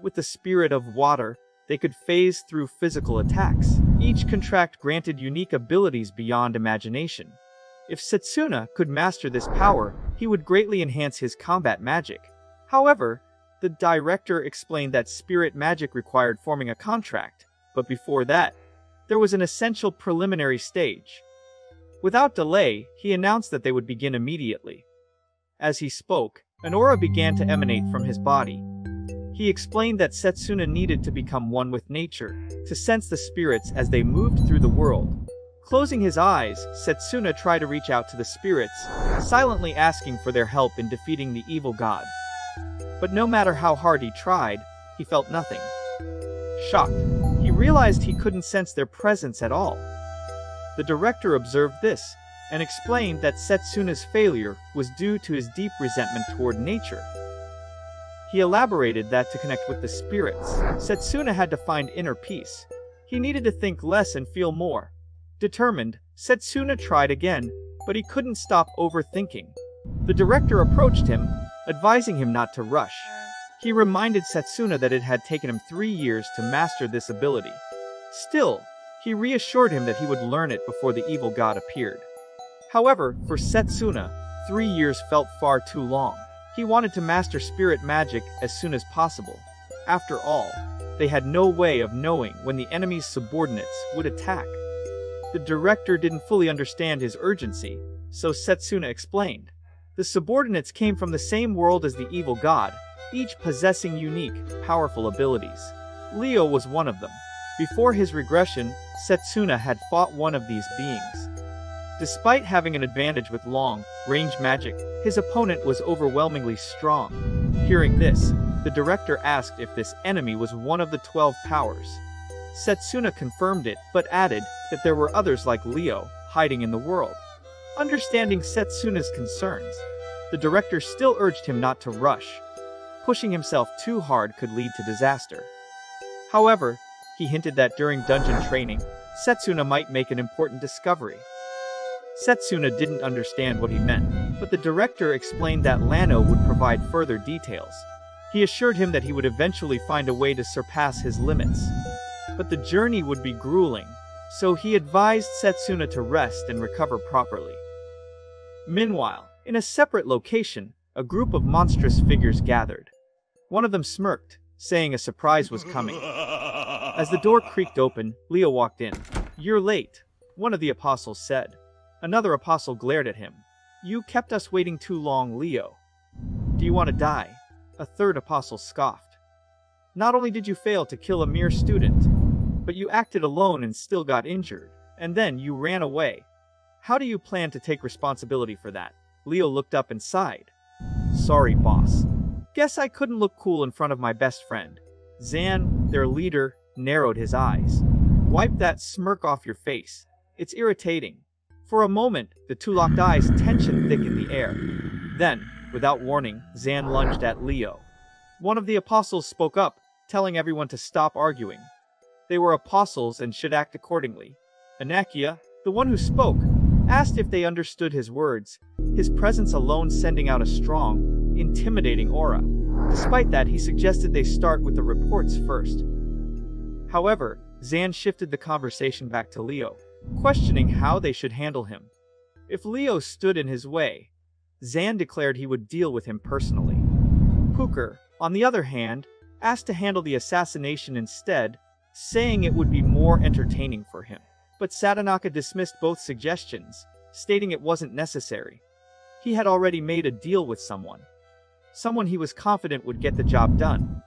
With the spirit of water, they could phase through physical attacks. Each contract granted unique abilities beyond imagination. If Setsuna could master this power, he would greatly enhance his combat magic. However, the director explained that spirit magic required forming a contract, but before that, there was an essential preliminary stage. Without delay, he announced that they would begin immediately. As he spoke, an aura began to emanate from his body. He explained that Setsuna needed to become one with nature, to sense the spirits as they moved through the world. Closing his eyes, Setsuna tried to reach out to the spirits, silently asking for their help in defeating the evil god. But no matter how hard he tried, he felt nothing. Shocked, he realized he couldn't sense their presence at all. The director observed this, and explained that Setsuna's failure was due to his deep resentment toward nature. He elaborated that to connect with the spirits, Setsuna had to find inner peace. He needed to think less and feel more. Determined, Setsuna tried again, but he couldn't stop overthinking. The director approached him, advising him not to rush. He reminded Setsuna that it had taken him 3 years to master this ability. Still, he reassured him that he would learn it before the evil god appeared. However, for Setsuna, 3 years felt far too long. He wanted to master spirit magic as soon as possible. After all, they had no way of knowing when the enemy's subordinates would attack. The director didn't fully understand his urgency, so Setsuna explained. The subordinates came from the same world as the evil god, each possessing unique, powerful abilities. Leo was one of them. Before his regression, Setsuna had fought one of these beings. Despite having an advantage with long-range magic, his opponent was overwhelmingly strong. Hearing this, the director asked if this enemy was one of the 12 powers. Setsuna confirmed it, but added that there were others like Leo, hiding in the world. Understanding Setsuna's concerns, the director still urged him not to rush. Pushing himself too hard could lead to disaster. However, he hinted that during dungeon training, Setsuna might make an important discovery. Setsuna didn't understand what he meant, but the director explained that Lano would provide further details. He assured him that he would eventually find a way to surpass his limits. But the journey would be grueling, so he advised Setsuna to rest and recover properly. Meanwhile, in a separate location, a group of monstrous figures gathered. One of them smirked, saying a surprise was coming. As the door creaked open, Leo walked in. "You're late," one of the apostles said. Another apostle glared at him. "You kept us waiting too long, Leo. Do you want to die?" A third apostle scoffed. "Not only did you fail to kill a mere student, but you acted alone and still got injured, and then you ran away. How do you plan to take responsibility for that?" Leo looked up and sighed. "Sorry, boss. Guess I couldn't look cool in front of my best friend." Zan, their leader, narrowed his eyes. "Wipe that smirk off your face. It's irritating." For a moment, the two locked eyes, tension thick in the air. Then, without warning, Zan lunged at Leo. One of the apostles spoke up, telling everyone to stop arguing. They were apostles and should act accordingly. Anakia, the one who spoke, asked if they understood his words, his presence alone sending out a strong, intimidating aura. Despite that, he suggested they start with the reports first. However, Zan shifted the conversation back to Leo, questioning how they should handle him. If Leo stood in his way, Zan declared he would deal with him personally. Puker, on the other hand, asked to handle the assassination instead, saying it would be more entertaining for him. But Sadanaka dismissed both suggestions, stating it wasn't necessary. He had already made a deal with someone he was confident would get the job done.